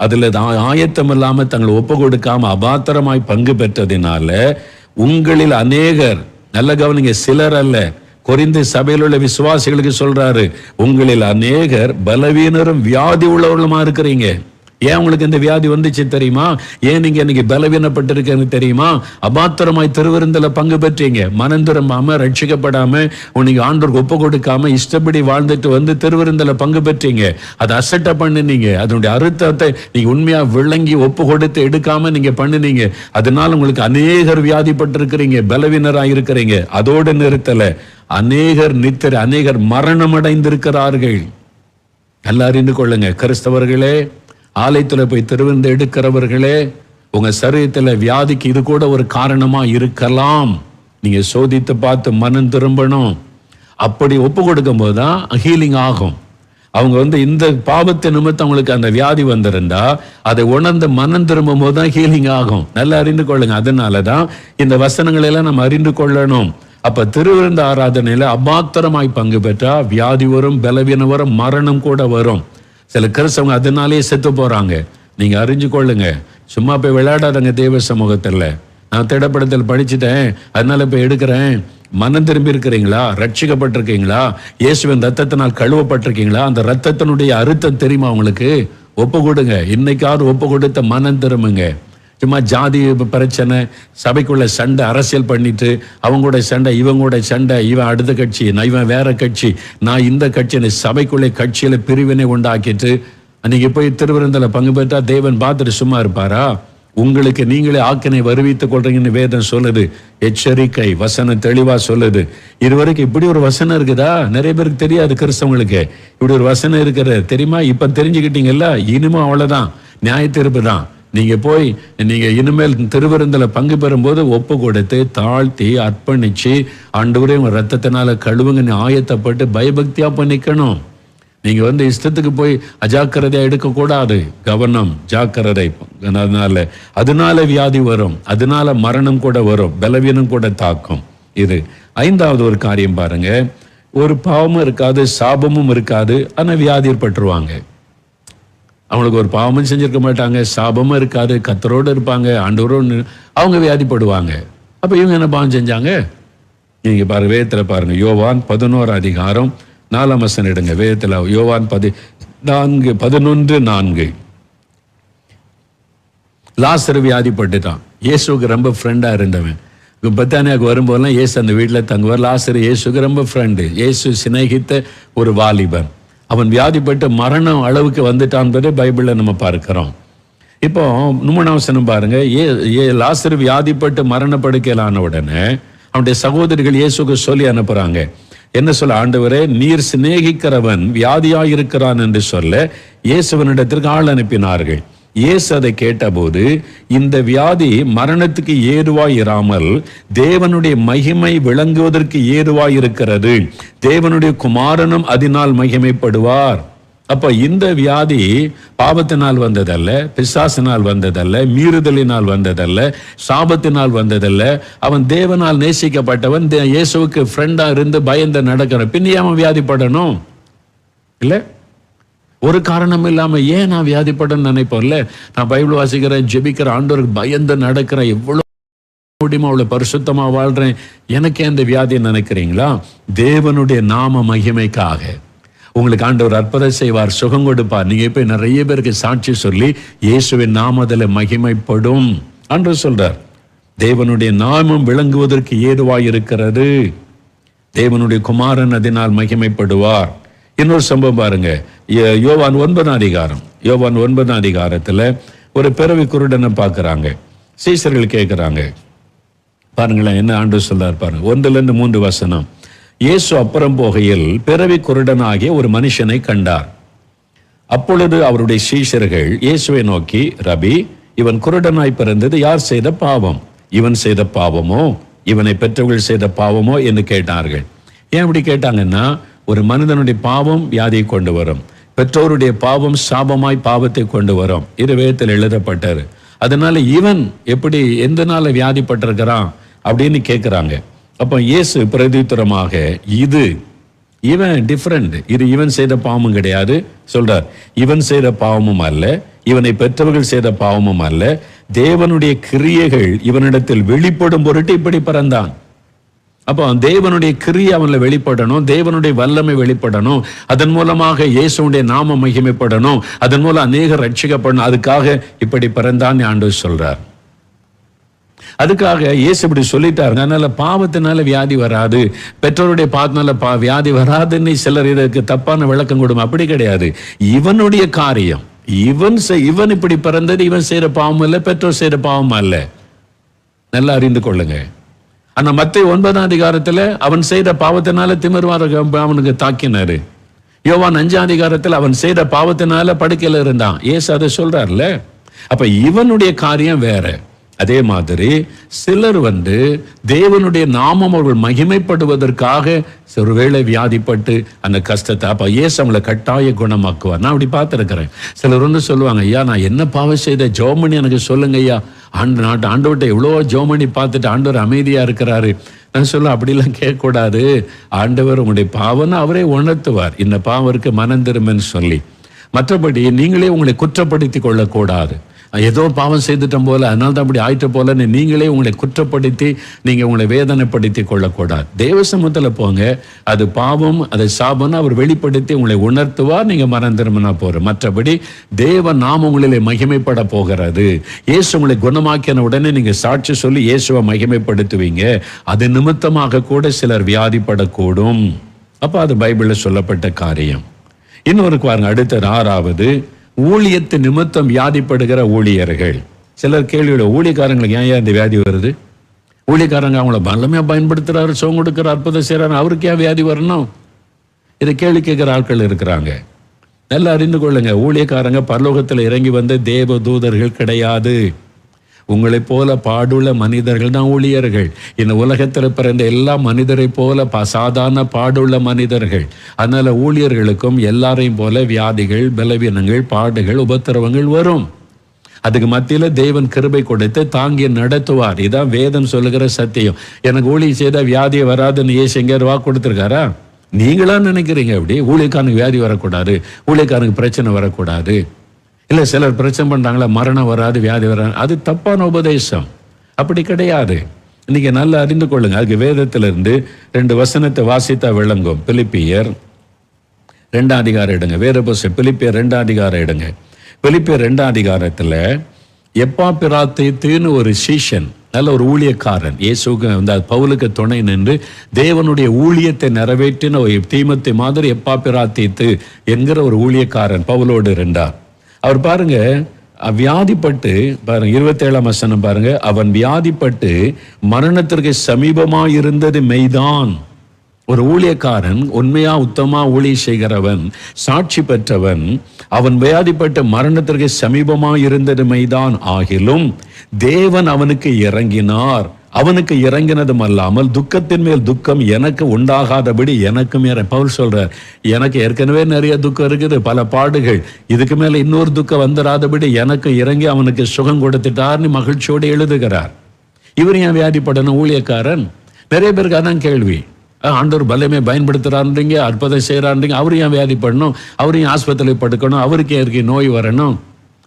அதுல ஆயத்தம் இல்லாம தங்களை ஒப்பு கொடுக்காம அபாத்திரமாய் பங்கு பெற்றதினால உங்களில் அநேகர், நல்ல கவனிங்க, சிலர் அல்ல, கொரிந்து சபையில் உள்ள விசுவாசிகளுக்கு சொல்றாரு, உங்களில் அநேகர் பலவீனரும் வியாதி உள்ளவர்களுமா இருக்கிறீங்க. ஏன் உங்களுக்கு இந்த வியாதி வந்துச்சு தெரியுமா? ஏன் நீங்க இன்னைக்கு பலவீனப்பட்டிருக்கீங்க தெரியுமா? அபாத்திரமாய் திருவிருந்தில பங்கு பெற்றீங்க. மனம் திரும்பாம, ரட்சிக்கப்படாம, உனக்கு ஆண்டவருக்கு ஒப்பு கொடுக்காம இஷ்டப்படி வாழ்ந்துட்டு வந்து திருவிருந்தில பங்கு பெற்றீங்க. அதை அசட்டை பண்ணினீங்க. அதனுடைய அர்த்தத்தை நீங்க உண்மையா விளங்கி ஒப்பு கொடுத்து எடுக்காம நீங்க பண்ணினீங்க. அதனால உங்களுக்கு அநேகர் வியாதிப்பட்டிருக்கிறீங்க, பலவீனராக இருக்கிறீங்க. அதோடு நிறுத்தல, அநேகர் நித்திரை, அநேகர் மரணம் அடைந்திருக்கிறார்கள். நல்லா அறிந்து கொள்ளுங்க கிறிஸ்தவர்களே, ஆலயத்துல போய் திருவிருந்து எடுக்கிறவர்களே, உங்க சரீரத்துல வியாதிக்கு இது கூட ஒரு காரணமா இருக்கலாம். நீங்க சோதித்து பார்த்து மனம் திரும்பணும். அப்படி ஒப்பு கொடுக்கும் போதுதான் ஹீலிங் ஆகும். அவங்க வந்து இந்த பாவத்தை நிமித்தம் அவங்களுக்கு அந்த வியாதி வந்திருந்தா அதை உணர்ந்து மனம் திரும்பும் போதுதான் ஹீலிங் ஆகும். நல்லா அறிந்து கொள்ளுங்க. அதனாலதான் இந்த வசனங்களை எல்லாம் நம்ம அறிந்து கொள்ளணும். அப்ப திருவிருந்து ஆராதனையில அபாத்திரமாய் பங்கு பெற்றா வியாதி வரும், பலவீனம் வரும், மரணம் கூட வரும். சில கிறிஸ்தவங்க அதனாலேயே செத்து போறாங்க. நீங்க அறிஞ்சு கொள்ளுங்க. சும்மா போய் விளையாடாதங்க தேவ சமூகத்தில். நான் திடப்படத்தில் படிச்சுட்டேன் அதனால போய் எடுக்கிறேன். மனம் திரும்பி இருக்கிறீங்களா? ரட்சிக்கப்பட்டிருக்கீங்களா? இயேசுவின் ரத்தத்தினால் கழுவப்பட்டிருக்கீங்களா? அந்த ரத்தத்தினுடைய அர்த்தம் தெரியுமா உங்களுக்கு? ஒப்பு கொடுங்க. இன்னைக்காவது ஒப்பு கொடுத்த மனம் திரும்புங்க. சும்மா ஜாதி பிரச்சனை, சபைக்குள்ள சண்டை, அரசியல் பண்ணிட்டு அவங்க கூட சண்டை, இவங்க கூட சண்டை, இவன் அடுத்த கட்சி, இவன் வேற கட்சி, நான் இந்த கட்சி, சபைக்குள்ளே கட்சியில பிரிவினை உண்டாக்கிட்டு நீங்க போய் திருவிருந்தில பங்கு பெற்றா தேவன் பார்த்துட்டு சும்மா இருப்பாரா? உங்களுக்கு நீங்களே ஆக்கினை வருவித்துக் கொள்றீங்கன்னு வேதம் சொல்லுது. எச்சரிக்கை வசனம் தெளிவா சொல்லுது. இதுவரைக்கும் இப்படி ஒரு வசனம் இருக்குதா? நிறைய பேருக்கு தெரியாது. கிறிஸ்தவங்களுக்கு இப்படி ஒரு வசனம் இருக்கிறது தெரியுமா? இப்ப தெரிஞ்சுக்கிட்டீங்கல்ல. இனிமே அவ்வளவுதான், நியாய தீர்ப்பு தான். நீங்க போய் நீங்க இனிமேல் திருவிருந்தில பங்கு பெறும்போது ஒப்பு கொடுத்து தாழ்த்தி அர்ப்பணிச்சு ஆண்டவரே உங்க ரத்தத்தினால கழுவுங்க ஆயத்தப்பட்டு பயபக்தியா பண்ணிக்கணும். நீங்க வந்து இஷ்டத்துக்கு போய் அஜாக்கிரதையா எடுக்கக்கூடாது. கவனம், ஜாக்கிரதை. அதனால வியாதி வரும், அதனால மரணம் கூட வரும், பலவீனம் கூட தாக்கும். இது 5வது ஒரு காரியம் பாருங்க. ஒரு பாவமும் இருக்காது, சாபமும் இருக்காது, ஆனா வியாதி ஏற்பட்டுருவாங்க. அவங்களுக்கு ஒரு பாவமும் செஞ்சிருக்க மாட்டாங்க, சாபமும் இருக்காது, கத்தரோடு இருப்பாங்க, ஆண்டவரோடு, அவங்க வியாதிப்படுவாங்க. அப்ப இவங்க என்ன பாவம் செஞ்சாங்க? நீங்க பாருங்க, வேதத்துல பாருங்க, யோவான் 11 அதிகாரம் 4 வசனம் எடுங்க. வேதத்துல யோவான் 11:4. லாசரு வியாதிப்பட்டுட்டான். இயேசுக்கு ரொம்ப ஃப்ரெண்டா இருந்தவன். பெத்தானியாவுக்கு வரும்போதெல்லாம் இயேசு அந்த வீட்டில் தங்குவார். லாசரு இயேசுக்கு ரொம்ப ஃப்ரெண்டு. இயேசு சிநேகித்த ஒரு வாலிபன். அவன் வியாதிப்பட்டு மரணம் அளவுக்கு வந்துட்டான் என்பதை பைபிள்ல நம்ம பார்க்கிறோம். இப்போ 3ஆம் வசனம் பாருங்க. லாசரு வியாதிப்பட்டு மரணப்படுக்கையிலான உடனே அவனுடைய சகோதரிகள் இயேசுக்கு சொல்லி அனுப்புறாங்க. என்ன சொல்ல? ஆண்டவரே, நீர் சிநேகிக்கிறவன் வியாதியாயிருக்கிறான் என்று சொல்ல இயேசுவனிடத்திற்கு ஆள் அனுப்பினார்கள். இயேசு அதை கேட்டபோது, இந்த வியாதி மரணத்துக்கு ஏதுவாய் இராமல் தேவனுடைய மகிமை விளங்குவதற்கு ஏதுவாய் இருக்கிறது, தேவனுடைய குமாரனும் அதனால் மகிமைப்படுவார். அப்ப இந்த வியாதி பாவத்தினால் வந்ததல்ல, பிசாசினால் வந்ததல்ல, மீறுதலினால் வந்ததல்ல, சாபத்தினால் வந்ததல்ல. அவன் தேவனால் நேசிக்கப்பட்டவன், இயேசுவுக்கு ஃப்ரெண்டா இருந்து பயந்து நடக்கிறான். பின்னே அவன் வியாதிப்படணும் இல்ல? ஒரு காரணம் இல்லாம ஏன் நான் வியாதிப்படன்னு நினைப்போம்ல. நான் பைபிள் வாசிக்கிறேன், ஜெபிக்கிறேன், ஆண்டவருக்கு பயந்து நடக்கிறேன், எவ்வளவு முடியுமா அவ்வளவு பரிசுத்தமா வாழ்றேன், எனக்கே இந்த வியாதியை நினைக்கிறீங்களா? தேவனுடைய நாம மகிமைக்காக உங்களுக்கு ஆண்டவர் அற்புதம் செய்வார், சுகம் கொடுப்பார். நீங்க போய் நிறைய பேருக்கு சாட்சி சொல்லி இயேசுவின் நாமத்தில மகிமைப்படும் ஆண்டவர் சொல்றார். தேவனுடைய நாமம் விளங்குவதற்கு ஏதுவாய் இருக்கிறது, தேவனுடைய குமாரன் அதனால் மகிமைப்படுவார். இன்னொரு சம்பவம் பாருங்க. யோவான் 9 அதிகாரம். யோவான் 9 அதிகாரத்துல ஒரு பிறவி குருடனை பார்க்கிறாங்க. சீசர்கள் கேட்கிறாங்க. பாருங்களேன் என்ன ஆண்டவர் சொல்றார் பாருங்க. 1-3 வசனம். இயேசு அப்புறம் போகையில் பிறவி குருடனாகிய ஒரு மனுஷனை கண்டார். அப்பொழுது அவருடைய சீஷர்கள் இயேசுவை நோக்கி, ரபி, இவன் குருடனாய் பிறந்தது யார் செய்த பாவம்? இவன் செய்த பாவமோ இவனை பெற்றவர்கள் செய்த பாவமோ என்று கேட்டார்கள். ஏன் இப்படி கேட்டாங்கன்னா, ஒரு மனிதனுடைய பாவம் வியாதியை கொண்டு வரும், பெற்றோருடைய பாவம் சாபமாய் பாவத்தை கொண்டு வரும். இது வேதத்தில் எழுதப்பட்டாரு. அதனால இவன் எப்படி எந்த நாள வியாதிப்பட்டிருக்கிறான் அப்படின்னு கேட்கிறாங்க. அப்ப இயேசு பிரதியுத்தரமாக, இவன் டிஃபரெண்ட், இது இவன் செய்த பாவமும் கிடையாது சொல்றார். இவன் செய்த பாவமும் அல்ல, இவனை பெற்றவர்கள் செய்த பாவமும் அல்ல, தேவனுடைய கிரியைகள் இவனிடத்தில் வெளிப்படும் பொருட்டு இப்படி பிறந்தான். அப்போ தேவனுடைய கிரியை அவன்ல வெளிப்படணும், தேவனுடைய வல்லமை வெளிப்படணும், அதன் மூலமாக இயேசுடைய நாம மகிமைப்படணும், அதன் மூலம் அநேகர் ரட்சிக்கப்படணும். அதுக்காக இப்படி பிறந்தான் ஆண்டவர் சொல்றார். அதுக்காக இயேசு இப்படி சொல்லிட்டாருங்க. அதனால பாவத்தினால வியாதி வராது, பெற்றோருடைய பாவத்தினால வியாதி வராதுன்னு சிலர் இதற்கு தப்பான விளக்கம் கொடுக்கும். அப்படி கிடையாது. இவனுடைய காரியம், இவன் இப்படி பிறந்தது இவன் செய்யற பாவம் இல்ல, பெற்றோர் செய்யற பாவம் அல்ல. நல்லா அறிந்து கொள்ளுங்க. ஆனா மத்தேயு 9ஆம் அதிகாரத்துல அவன் செய்த பாவத்தினால திமிர்வாத அவனுக்கு தாக்கினாரு. யோவான் 5ஆம் அதிகாரத்துல அவன் செய்த பாவத்தினால படுக்கையில இருந்தான். இயேசு அதை சொல்றாருல. அப்ப இவனுடைய காரியம் வேற. அதே மாதிரி சிலர் தேவனுடைய நாமம் அவர்கள் மகிமைப்படுவதற்காக ஒருவேளை வியாதிப்பட்டு அந்த கஷ்டத்தை, அப்ப இயேசு அவங்களை கட்டாய குணமாக்குவார். நான் அப்படி பார்த்திருக்கிறேன். சிலர் சொல்லுவாங்க, ஐயா நான் என்ன பாவம் செய்த, ஜோமணி எனக்கு சொல்லுங்க ஐயா. ஆண்டவர்கிட்ட எவ்வளோ ஜோமணி பார்த்துட்டு ஆண்டவர் அமைதியா இருக்கிறாரு. நான் சொல்ல, அப்படிலாம் கேட்கக்கூடாது. ஆண்டவர் உங்களுடைய பாவம்னு அவரே உணர்த்துவார், இந்த பாவம் இருக்கு மனம் திரும்பன்னு சொல்லி. மற்றபடி நீங்களே உங்களை குற்றப்படுத்தி கொள்ளக்கூடாது. ஏதோ பாவம் செய்துட்டோம் போல, அதனால தான் அப்படி ஆயிட்ட போல நீங்களே உங்களை குற்றப்படுத்தி நீங்க உங்களை வேதனைப்படுத்தி கொள்ளக்கூடாது. தேவ சமூகத்தில் போங்க, அது பாவம், அதை சாபம்னு அவர் வெளிப்படுத்தி உங்களை உணர்த்துவார், நீங்க மனம் திரும்பினா போற. மற்றபடி தேவ நாம உங்களிலே மகிமைப்பட போகிறது. இயேசு உங்களை குணமாக்கின உடனே நீங்க சாட்சி சொல்லி இயேசுவை மகிமைப்படுத்துவீங்க. அது நிமித்தமாக கூட சிலர் வியாதிப்படக்கூடும். அப்ப அது பைபிள்ல சொல்லப்பட்ட காரியம். இன்னொரு பாருங்க, அடுத்த 6வது, ஊழியத்து நிமித்தம் வியாதிப்படுகிற ஊழியர்கள். சிலர் கேள்வியோட, ஊழியக்காரங்களுக்கு ஏன் இந்த வியாதி வருது? ஊழியக்காரங்க அவங்கள பலமையா பயன்படுத்துறாரு, சோங்க கொடுக்கிற, அற்புதம் செய்யறாரு, அவருக்கு ஏன் வியாதி வரணும்? இதை கேள்வி கேட்கிற ஆட்கள் இருக்கிறாங்க. நல்லா அறிந்து கொள்ளுங்க, ஊழியக்காரங்க பரலோகத்தில் இறங்கி வந்த தேவ தூதர்கள் கிடையாது. உங்களை போல பாடுள்ள மனிதர்கள் தான் ஊழியர்கள். இந்த உலகத்தில் பிறந்த எல்லா மனிதரை போல சாதாரண பாடுள்ள மனிதர்கள். அதனால ஊழியர்களுக்கும் எல்லாரையும் போல வியாதிகள், பலவீனங்கள், பாடுகள், உபத்திரவங்கள் வரும். அதுக்கு மத்தியில தேவன் கிருபை கொடுத்து தாங்கி நடத்துவார். இதான் வேதம் சொல்லுகிற சத்தியம். எனக்கு ஊழியம் செய்த வியாதியை வராதுன்னு ஏசு எங்கேயாவது வாக்கு கொடுத்துருக்காரா? நீங்களா நினைக்கிறீங்க அப்படி ஊழியக்காரனுக்கு வியாதி வரக்கூடாது, ஊழியக்காரனுக்கு பிரச்சனை வரக்கூடாது? இல்லை, சிலர் பிரச்சனை பண்றாங்களா, மரணம் வராது, வியாதி வராது, அது தப்பான உபதேசம். அப்படி கிடையாது. இன்னைக்கு நல்லா அறிந்து கொள்ளுங்க. அதுக்கு வேதத்திலிருந்து 2 வசனத்தை வாசித்தா விளங்கும். பிலிப்பியர் 2ஆம் அதிகாரம் எடுங்க. வேற புத்தகம் பிலிப்பியர் 2ஆம் அதிகாரம் எடுங்க. பிலிப்பியர் 2ஆம் அதிகாரத்துல எப்பாப்பிராத்தீத்துன்னு ஒரு சீஷன், நல்ல ஒரு ஊழியக்காரன், இயேசுக்கு பவுலுக்கு துணை நின்று தேவனுடைய ஊழியத்தை நிறைவேற்றின ஒரு தீமோத்தேயு மாதிரி எப்பாப்பிராத்தீத்து என்கிற ஒரு ஊழியக்காரன் பவுலோடு இருந்தார். அவர் பாருங்க, வியாதிப்பட்டு பாருங்க 27ஆம் வசனம் பாருங்க, அவன் வியாதிப்பட்டு மரணத்திற்கு சமீபமாக இருந்தது மெய்தான். ஒரு ஊழியக்காரன், உண்மையா உத்தமா ஊழியம் செய்கிறவன், சாட்சி பெற்றவன், அவன் வியாதிப்பட்டு மரணத்திற்கு சமீபமாக இருந்தது மெய்தான். ஆகிலும் தேவன் அவனுக்கு இறங்கினார். அவனுக்கு இறங்கினதும் அல்லாமல் துக்கத்தின் மேல் துக்கம் எனக்கு உண்டாகாதபடி எனக்கும் பவுல் சொல்றார், எனக்கு ஏற்கனவே நிறைய துக்கம் இருக்குது, பல பாடுகள், இதுக்கு மேல இன்னொரு துக்கம் வந்துடாதபடி எனக்கு இறங்கி அவனுக்கு சுகம் கொடுத்துட்டார்னு மகிழ்ச்சியோடு எழுதுகிறார். இவர் ஏன் வியாதிப்படணும்? ஊழியக்காரன். நிறைய பேருக்கு அதான் கேள்வி. ஆண்டவர் பலமே பயன்படுத்துறான்றீங்க, அற்புதம் செய்யறான்றீங்க, அவரு ஏன் வியாதிப்படணும்? அவரையும் ஆஸ்பத்திரியில் படுக்கணும், அவருக்கு ஏற்க நோய் வரணும்?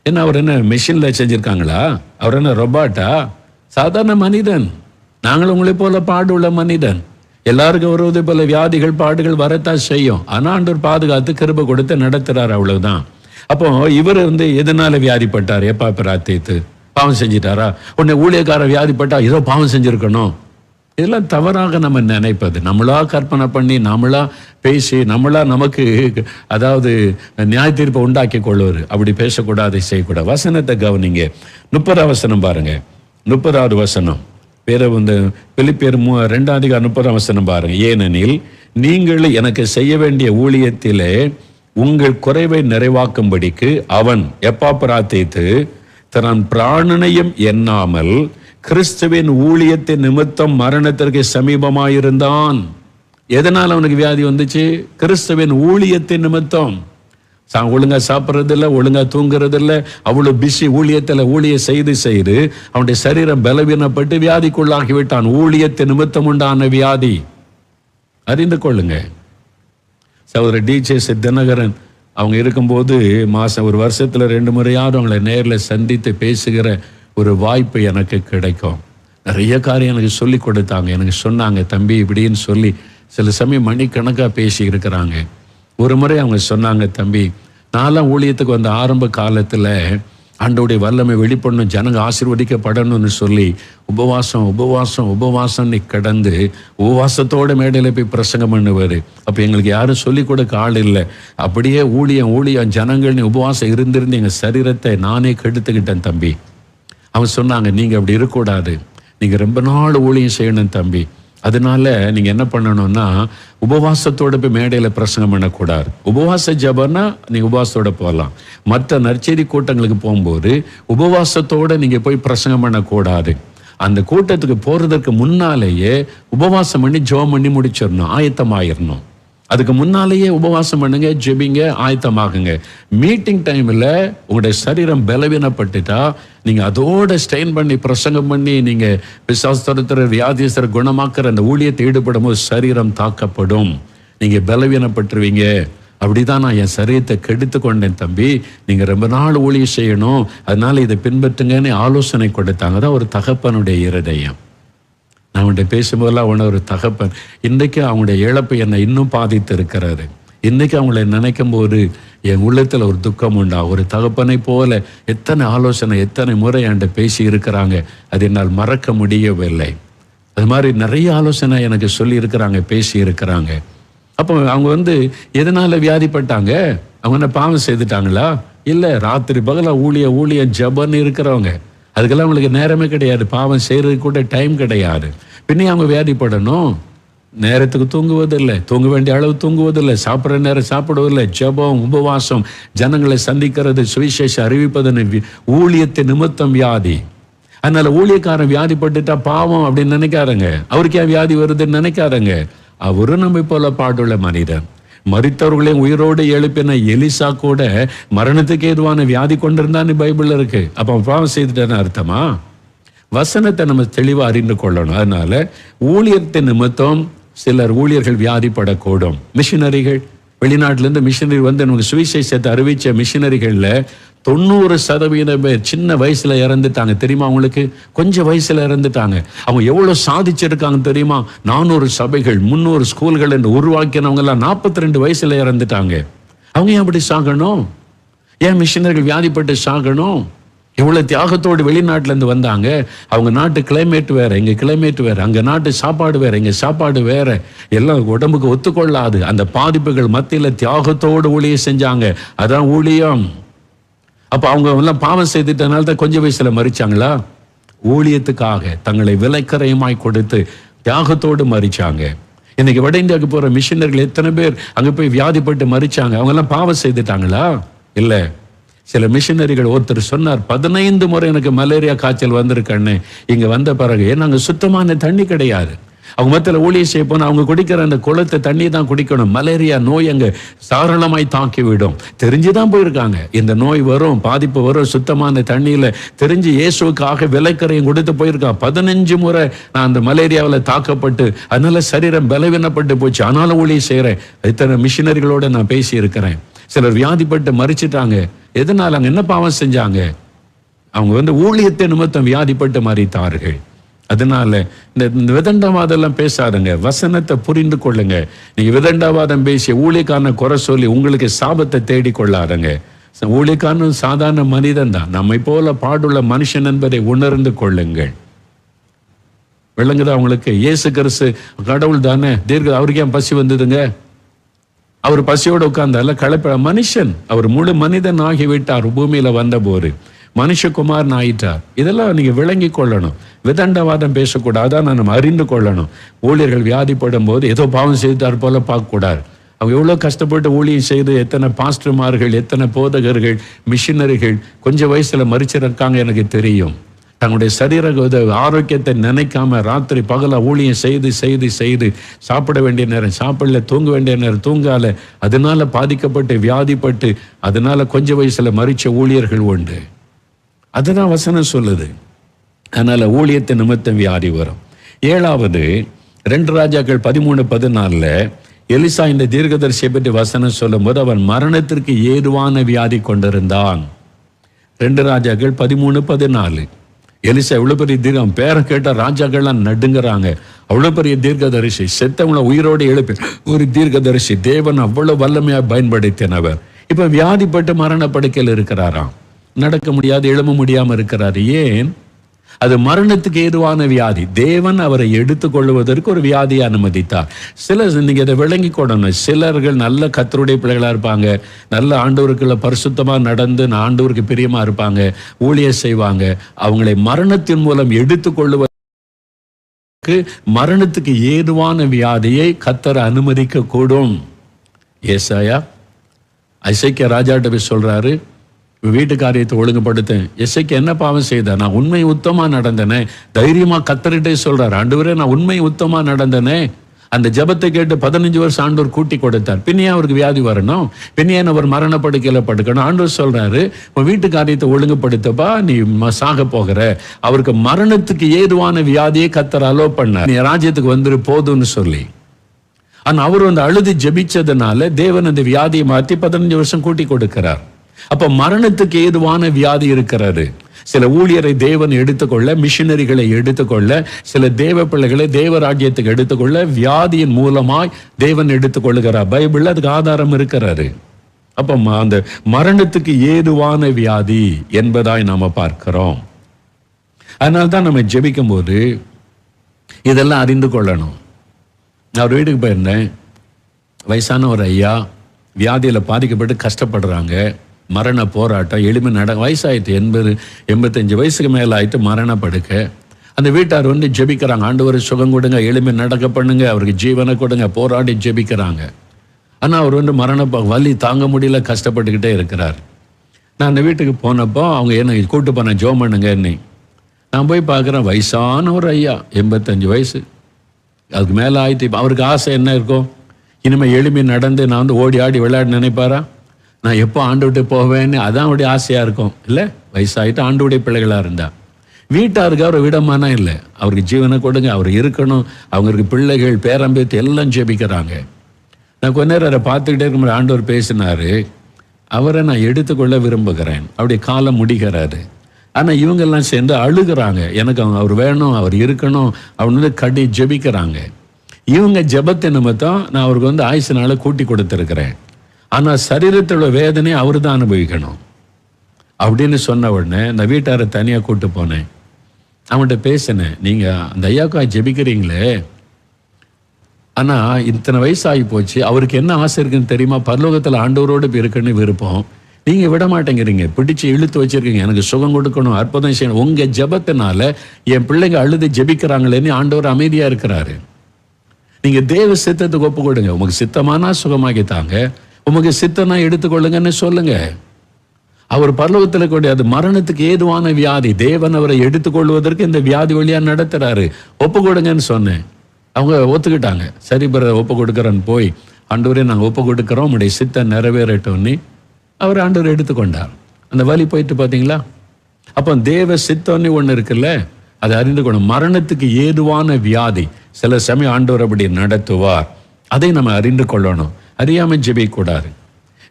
என்ன அவர் என்ன மெஷின்ல செஞ்சிருக்காங்களா? அவர் என்ன ரொபாட்டா? சாதாரண மனிதன். நாங்கள் உங்களை போல பாடுள்ள மனிதன். எல்லாருக்கும் வருவதை போல வியாதிகள், பாடுகள் வரத்தான் செய்யும். ஆனா ஆண்டவர் பாதுகாத்து கிருபை கொடுத்து நடத்துறாரு, அவ்வளவுதான். அப்போ இவர் எதனால வியாதிப்பட்டார்? எப்பாப்பிராத்தீத்து பாவம் செஞ்சிட்டாரா? உன்னை ஊழியக்காரர் வியாதிப்பட்டா ஏதோ பாவம் செஞ்சிருக்கணும். இதெல்லாம் தவறாக நம்ம நினைப்பது. நம்மளா கற்பனை பண்ணி, நம்மளா பேசி, நம்மளா நமக்கு அதாவது நியாய தீர்ப்பை உண்டாக்கி கொள்வார். அப்படி பேசக்கூடாது, செய்யக்கூடாது. வசனத்தை கவனிங்க. 30ஆம் வசனம் பாருங்க. 30வது வசனம் வேற பிலிப்பியர் 2ஆம் அதிகாரம் 30ஆம் வசனம் பாருங்க. ஏனெனில் நீங்கள் எனக்கு செய்ய வேண்டிய ஊழியத்திலே உங்கள் குறைவை நிறைவாக்கும்படிக்கு அவன் எப்பாப்பிராத்தேத்து தன் பிராணனையும் எண்ணாமல் கிறிஸ்துவின் ஊழியத்தின் நிமித்தம் மரணத்திற்கு சமீபமாயிருந்தான். எதனால் அவனுக்கு வியாதி வந்துச்சு? கிறிஸ்துவின் ஊழியத்தின் நிமித்தம். ஒழுங்கா சாப்பிட்றது இல்லை, ஒழுங்கா தூங்குறது இல்லை, அவ்வளவு பிஸி ஊழியம் செய்து அவனுடைய சரீரம் பலவீனப்பட்டு வியாதிக்குள்ளாகிவிட்டான். ஊழியத்தின் நிமித்தம் உண்டான வியாதி. அறிந்து கொள்ளுங்க. சகோதரர் DJ தினகரன் அவங்க இருக்கும்போது ஒரு வருஷத்துல 2 முறையாவது அவங்களை நேரில் சந்தித்து பேசுகிற ஒரு வாய்ப்பு எனக்கு கிடைக்கும். நிறைய காரியம் எனக்கு சொல்லி கொடுத்தாங்க. எனக்கு சொன்னாங்க, தம்பி இப்படின்னு சொல்லி சில சமயம் மணிக்கணக்காக பேசி இருக்கிறாங்க. ஒரு முறை அவங்க சொன்னாங்க, தம்பி நான்லாம் ஊழியத்துக்கு வந்த ஆரம்ப காலத்தில் ஆண்டவருடைய வல்லமை வெளிப்படணும், ஜனங்க ஆசீர்வதிக்கப்படணும்னு சொல்லி உபவாசம் கடந்து உபவாசத்தோட மேடையில் போய் பிரசங்கம் பண்ணுவார். அப்போ எங்களுக்கு யாரும் சொல்லிக் கொடுக்க ஆள் இல்லை. அப்படியே ஊழியம் ஜனங்கள்னு உபவாசம் இருந்திருந்து எங்கள் சரீரத்தை நானே கெடுத்துக்கிட்டேன் தம்பி. அவன் சொன்னாங்க, நீங்கள் அப்படி இருக்கக்கூடாது, நீங்கள் ரொம்ப நாள் ஊழியம் செய்யணும் தம்பி. அதனால நீங்கள் என்ன பண்ணணும்னா உபவாசத்தோட போய் மேடையில் பிரசங்கம் பண்ணக்கூடாது. உபவாச ஜபம்னா நீங்கள் உபவாசத்தோட போகலாம். மற்ற நற்செய்தி கூட்டங்களுக்கு போகும்போது உபவாசத்தோடு நீங்கள் போய் பிரசங்கம் பண்ணக்கூடாது. அந்த கூட்டத்துக்கு போகிறதுக்கு முன்னாலேயே உபவாசம் பண்ணி ஜெபம் பண்ணி முடிச்சிடணும், ஆயத்தமாயிடணும். அதுக்கு முன்னாலேயே உபவாசம் பண்ணுங்க, ஜெபிங்க, ஆயத்தமாகுங்க. மீட்டிங் டைமில் உங்களுடைய சரீரம் பலவீனப்பட்டுட்டா நீங்கள் அதோட ஸ்டெயின் பண்ணி பிரசங்கம் பண்ணி நீங்கள் பிசாசுத்தர் வியாதிஸ்தரை குணமாக்குற அந்த ஊழியத்தை ஈடுபடும் போது சரீரம் தாக்கப்படும், நீங்கள் பலவீனப்பட்டுருவீங்க. அப்படிதான் நான் என் சரீரத்தை கெடுத்து கொண்டேன் தம்பி, நீங்கள் ரொம்ப நாள் ஊழியம் செய்யணும், அதனால இதை பின்பற்றுங்கன்னு ஆலோசனை கொடுத்தாங்க. தான் ஒரு தகப்பனுடைய இருதயம். நான் அவன்கிட்ட பேசும்போதெல்லாம் அவனை ஒரு தகப்பன். இன்றைக்கு அவங்களுடைய இழப்பு என்னை இன்னும் பாதித்து இருக்கிறாரு. இன்றைக்கி அவங்கள நினைக்கும் போது என் உள்ளத்தில் ஒரு துக்கம் உண்டா. ஒரு தகப்பனை போல எத்தனை ஆலோசனை எத்தனை முறை என்கிட்ட பேசி இருக்கிறாங்க, அது என்னால் மறக்க முடியவில்லை. அது மாதிரி நிறைய ஆலோசனை எனக்கு சொல்லி இருக்கிறாங்க, பேசி இருக்கிறாங்க. அப்போ அவங்க எதனால் வியாதிப்பட்டாங்க? அவங்க என்ன பாவம் செய்துட்டாங்களா? இல்லை, ராத்திரி பகலாக ஊழியம் ஜபன்னு இருக்கிறவங்க. அதுக்கெல்லாம் அவங்களுக்கு நேரமே கிடையாது, பாவம் செய்கிறதுக்கு கூட டைம் கிடையாது. பின்னே அவங்க வியாதிப்படணும். நேரத்துக்கு தூங்குவதில்லை, தூங்க வேண்டிய அளவு தூங்குவதில்லை, சாப்பிட்ற நேரம் சாப்பிடுவதில்லை. ஜபம், உபவாசம், ஜனங்களை சந்திக்கிறது, சுவிசேஷம் அறிவிப்பதுன்னு ஊழியத்தின் நிமித்தம் வியாதி. அதனால ஊழியக்காரன் வியாதிப்பட்டுட்டா பாவம் அப்படின்னு நினைக்காதங்க. அவருக்கு ஏன் வியாதி வருதுன்னு நினைக்காதங்க. அவரும் நம்மை போல பாடுள்ள மனிதன். மரித்தவர்களையும் உயிரோடு எழுப்பின எலிசா கூட மரணத்துக்கு ஏதுவான வியாதி கொண்டிருந்தான்னு பைபிள்ல இருக்கு. அப்ப அவன் பாவம் செய்துட்டான்னு அர்த்தமா? வசனத்தை நம்ம தெளிவா அறிந்து கொள்ளணும். அதனால ஊழியத்தின் நிமித்தம் சிலர் ஊழியர்கள் வியாதிப்படக்கூடும். மிஷினரிகள், வெளிநாட்டிலேருந்து மிஷினரி நமக்கு சுவிசேஷத்தை அறிவிச்ச மிஷினரிகளில் 90% பேர் சின்ன வயசுல இறந்துட்டாங்க. தெரியுமா உங்களுக்கு? கொஞ்சம் வயசுல இறந்துட்டாங்க. அவங்க எவ்வளவு சாதிச்சிருக்காங்க தெரியுமா? 400 சபைகள், 300 ஸ்கூல்கள் என்று உருவாக்கினவங்க எல்லாம் 42 வயசுல இறந்துட்டாங்க. அவங்க ஏன் அப்படி சாகணும்? ஏன் மிஷினரிகள் வியாதிப்பட்டு சாகணும்? எவ்வளவு தியாகத்தோடு வெளிநாட்டுல இருந்து வந்தாங்க. அவங்க நாட்டு கிளைமேட் வேற, எங்க கிளைமேட் வேற, அங்க நாட்டு சாப்பாடு வேற, எங்க சாப்பாடு வேற, எல்லாம் உடம்புக்கு ஒத்துக்கொள்ளாது. அந்த பாதிப்புகள் மத்தியில தியாகத்தோடு ஊழியம் செஞ்சாங்க. அதான் ஊழியம். அப்ப அவங்க எல்லாம் பாவம் செய்துட்டனால தான் கொஞ்சம் வயசுல மரிச்சாங்களா? ஊழியத்துக்காக தங்களை விலைக்கரையுமாய் கொடுத்து தியாகத்தோடு மரிச்சாங்க. இன்னைக்கு வட இந்தியாவுக்கு போற மிஷினர்கள் எத்தனை பேர் அங்க போய் வியாதிப்பட்டு மரிச்சாங்க? அவங்க எல்லாம் பாவம் செய்துட்டாங்களா? இல்ல. சில மிஷினரிகள், ஒருத்தர் சொன்னார், 15 முறை எனக்கு மலேரியா காய்ச்சல் வந்திருக்கேன்னு இங்க வந்த பிறகு. ஏன்னா அங்க சுத்தமான தண்ணி கிடையாது. அவங்க மத்தியில் ஊழியம் செய்ய போனா அவங்க குடிக்கிற அந்த குளத்தை தண்ணி தான் குடிக்கணும். மலேரியா நோய் அங்க சாரணமாய் தாக்கிவிடும். தெரிஞ்சுதான் போயிருக்காங்க, இந்த நோய் வரும், பாதிப்பு வரும், சுத்தமான தண்ணியில தெரிஞ்சு இயேசுக்காக விலைக்கரையும் கொடுத்து போயிருக்கான். 15 முறை நான் அந்த மலேரியாவில் தாக்கப்பட்டு அதனால சரீரம் பலவீனப்பட்டு போச்சு. ஆனாலும் ஊழியம் செய்யறேன். இத்தனை மிஷினரிகளோட நான் பேசி இருக்கிறேன். சிலர் வியாதிப்பட்டு மரிச்சிட்டாங்க. எதனால? அங்க என்ன பாவம் செஞ்சாங்க? அவங்க ஊழியத்தை நிமித்தம் வியாதிப்பட்டு மரித்தார்கள். அதனால இந்த விதண்டாவாதம் எல்லாம் பேசாதுங்க. வசனத்தை புரிந்து கொள்ளுங்க. நீங்க விதண்டாவாதம் பேசி ஊழியக்காரனை குறை சொல்லி உங்களுக்கு சாபத்தை தேடி கொள்ளாதுங்க. ஊழியக்காரன் சாதாரண மனிதன் தான், நம்மை போல பாடுள்ள மனுஷன் என்பதை உணர்ந்து கொள்ளுங்கள். விளங்குதா உங்களுக்கு? இயேசு கிறிஸ்து கடவுள் தானே, அவருக்கு ஏன் பசி வந்ததுங்க? அவர் பசியோடு உட்கார்ந்தால களைப்ப மனுஷன், அவர் முழு மனிதன் ஆகிவிட்டார். பூமியில வந்த போது மனுஷகுமாரன் ஆயிட்டார். இதெல்லாம் நீங்க விளங்கி கொள்ளணும். விதண்டவாதம் பேசக்கூடாது, நம்ம அறிந்து கொள்ளணும். ஊழியர்கள் வியாதிப்படும் போது ஏதோ பாவம் செய்தார் போல பார்க்க கூடாது. அவங்க எவ்வளோ கஷ்டப்பட்டு ஊழியம் செய்து எத்தனை பாஸ்டர்மார்கள், எத்தனை போதகர்கள், மிஷினரிகள் கொஞ்சம் வயசுல மறிச்சிருக்காங்க எனக்கு தெரியும். தங்களுடைய சரீர ஆரோக்கியத்தை நினைக்காம ராத்திரி பகல ஊழியம் செய்து செய்து செய்து சாப்பிட வேண்டிய நேரம் சாப்பிடல, தூங்க வேண்டிய நேரம் தூங்கால, அதனால பாதிக்கப்பட்டு வியாதிப்பட்டு அதனால கொஞ்சம் வயசுல மறிச்ச ஊழியர்கள் உண்டு. அதுதான் வசனம் சொல்லுது. அதனால ஊழியத்தை நிமித்தம் வியாதி வரும். 7வது 2 ராஜாக்கள் 13:14 எலிசா இந்த தீர்க்கதரிசியை பற்றி வசனம் சொல்லும் போது அவன் மரணத்திற்கு ஏதுவான வியாதி கொண்டிருந்தான். 2 ராஜாக்கள் 13:14 எலிசா எவ்வளவு பெரிய தீர்க்கம், பேரை கேட்ட ராஜாக்கள்லாம் நடுங்கிறாங்க. அவ்வளவு பெரிய தீர்க்கதரிசி, செத்தவங்களை உயிரோடு எழுப்பி ஒரு தீர்க்கதரிசி, தேவன் அவ்வளவு வல்லமையா பயன்படுத்தினவர். இப்ப வியாதிப்பட்டு மரண படுக்கையில் இருக்கிறாராம், நடக்க முடியாது, எழும்ப முடியாம இருக்கிறாரு. ஏன்? அது மரணத்துக்கு ஏதுவான வியாதி. தேவன் அவரை எடுத்துக்கொள்வதற்கு ஒரு வியாதியை அனுமதித்தார். நீங்க இதை விளங்கி கொள்ளணும். சிலர்கள் நல்ல கர்த்தருடைய பிள்ளைகளா இருப்பாங்க, நல்ல ஆண்டவருக்குள்ள பரிசுத்தமா நடந்து ஆண்டவருக்கு பிரியமா இருப்பாங்க, ஊழியம் செய்வாங்க. அவங்களை மரணத்தின் மூலம் எடுத்துக்கொள்வதற்கு மரணத்துக்கு ஏதுவான வியாதியை கர்த்தர் அனுமதிக்க கூடும். ஏசாயா எசேக்கியா ராஜாட்ட போய் சொல்றாரு, வீட்டு காரியத்தை ஒழுங்குபடுத்தேன். எசேக்கியா என்ன பாவம் செய்த? நான் உண்மை உத்தமா நடந்தனே. தைரியமா கர்த்தர்கிட்டே சொல்றாரு, ஆண்டவரே நான் உண்மை உத்தமா நடந்தனே. அந்த ஜெபத்தை கேட்டு 15 வருஷம் ஆண்டவர் கூட்டி கொடுத்தார். பின்னையே அவருக்கு வியாதி வரணும், பின்னையே அவர் மரண படுக்கையில படுக்கணும். ஆண்டவர் சொல்றாரு, வீட்டு காரியத்தை ஒழுங்குபடுத்தப்பா, நீ சாக போகிற. அவருக்கு மரணத்துக்கு ஏதுவான வியாதியை கர்த்தர் அலோ பண்ணார், நீ ராஜ்யத்துக்கு வந்துரு போதும்னு சொல்லி. ஆனா அவர் அழுது ஜெபிச்சதுனால தேவன் அந்த வியாதியை மாற்றி 15 வருஷம் கூட்டி கொடுக்கிறார். அப்ப மரணத்துக்கு ஏதுவான வியாதி இருக்கிறது. சில ஊழியரை தேவன் எடுத்துக்கொள்ள, மிஷினரிகளை எடுத்துக்கொள்ள, சில தேவ பிள்ளைகளை தேவராஜ்யத்துக்கு எடுத்துக்கொள்ள வியாதியின் மூலமாய் தேவன் எடுத்துக்கொள்ளுகிறார். பைபிள்ல அதுக்கு ஆதாரம் இருக்கிறாரு. அப்ப அந்த மரணத்துக்கு ஏதுவான வியாதி என்பதாய் நாம பார்க்கிறோம். அதனால்தான் நம்ம ஜெபிக்கும் போது இதெல்லாம் அறிந்து கொள்ளணும். நான் ஒரு வீட்டுக்கு போயிருந்தேன். வயசான ஒரு ஐயா வியாதியில பாதிக்கப்பட்டு கஷ்டப்படுறாங்க. மரண போராட்டம், எளிமை வயசாயிட்டு 80-85 வயசுக்கு மேல ஆயிட்டு மரண படுக்க. அந்த வீட்டார் ஜெபிக்கிறாங்க, ஆண்டவரை சுகம் கொடுங்க, எளிமை நடக்க பண்ணுங்க, அவருக்கு ஜீவனை கொடுங்க, போராடி ஜெபிக்கிறாங்க. ஆனா அவர் மரண வலி தாங்க முடியல, கஷ்டப்பட்டுக்கிட்டே இருக்கிறார். நான் அந்த வீட்டுக்கு போனப்போ அவங்க என்ன கூட்டு போனேன், ஜோம் பண்ணுங்க என்னை. நான் போய் பார்க்குறேன், வயசான ஒரு ஐயா, 85 வயசு அதுக்கு மேலே ஆயிட்டு. அவருக்கு ஆசை என்ன இருக்கும்? இனிமேல் எளிமை நடந்து நான் ஓடி ஆடி விளையாட நினைப்பாரா? நான் எப்போ ஆண்டவர்கிட்ட போவேன்னு அதான் அவருடைய ஆசையா இருக்கும் இல்லை? வயசாயிட்டு ஆண்டவருடைய பிள்ளைகளா இருந்தா வீட்டாருக்கு அவரை விடமானா இல்லை, அவருக்கு ஜீவனை கொடுங்க, அவர் இருக்கணும், அவங்களுக்கு பிள்ளைகள் பேரம்பேத்து எல்லாம் ஜெபிக்கிறாங்க. நான் கொஞ்ச நேரம் அதை பார்த்துக்கிட்டே இருக்கும்போது ஆண்டவர் பேசினாரு, அவரை நான் எடுத்துக்கொள்ள விரும்புகிறேன். அவருடைய காலம் முடிகிறாரு. ஆனால் இவங்கெல்லாம் சேர்ந்து அழுகிறாங்க, எனக்கு அவர் வேணும், அவர் இருக்கணும், அவங்க கடி ஜெபிக்கிறாங்க. இவங்க ஜெபத்தை நிமித்தம் நான் அவருக்கு ஆயுசனால கூட்டி கொடுத்துருக்கிறேன். ஆனால் சரீரத்தோட வேதனை அவர் தான் அனுபவிக்கணும் அப்படின்னு சொன்ன உடனே நான் வீட்டாரை தனியாக கூப்பிட்டு போனேன். அவன்கிட்ட பேசினேன், நீங்கள் அந்த ஐயாவுக்கா ஜெபிக்கிறீங்களே, ஆனால் இத்தனை வயசாகி போச்சு, அவருக்கு என்ன ஆசை இருக்குன்னு தெரியுமா? பரலோகத்தில் ஆண்டவரோடு இருக்குன்னு விருப்பம். நீங்கள் விட மாட்டேங்கிறீங்க, பிடிச்சி இழுத்து வச்சிருக்கீங்க, எனக்கு சுகம் கொடுக்கணும், அற்புதம் செய்யணும். உங்கள் ஜெபத்தினால என் பிள்ளைங்க அழுது ஜெபிக்கிறாங்களேன்னு ஆண்டவர் அமைதியாக இருக்கிறாரு. நீங்கள் தேவ சித்தத்துக்கு ஒப்பு கொடுங்க, உங்களுக்கு சித்தமானா சுகமாக்கித்தாங்க, உமக்கு சித்தனா எடுத்துக்கொள்ளுங்கன்னு சொல்லுங்க. அவர் பரலோகத்தில் கூடிய அது மரணத்துக்கு ஏதுவான வியாதி, தேவன் அவரை எடுத்துக்கொள்வதற்கு இந்த வியாதி வழியா நடத்துறாரு, ஒப்பு கொடுங்கன்னு சொன்னேன். அவங்க ஒத்துக்கிட்டாங்க. சரி பிரதர், ஒப்பு கொடுக்குறேன்னு போய், ஆண்டவரே நாங்கள் ஒப்பு கொடுக்குறோம், உங்களுடைய சித்தம் நிறைவேறட்டோன்னு அவர் ஆண்டவர் எடுத்துக்கொண்டார். அந்த வலி போயிட்டு பார்த்தீங்களா? அப்போ தேவ சித்தம்னு ஒன்று இருக்குல்ல, அதை அறிந்து கொள்ளும். மரணத்துக்கு ஏதுவான வியாதி சில சமயம் ஆண்டவர் அப்படி நடத்துவார், அதை நம்ம அறிந்து கொள்ளணும். அறியாம ஜெபிக்கூடாது.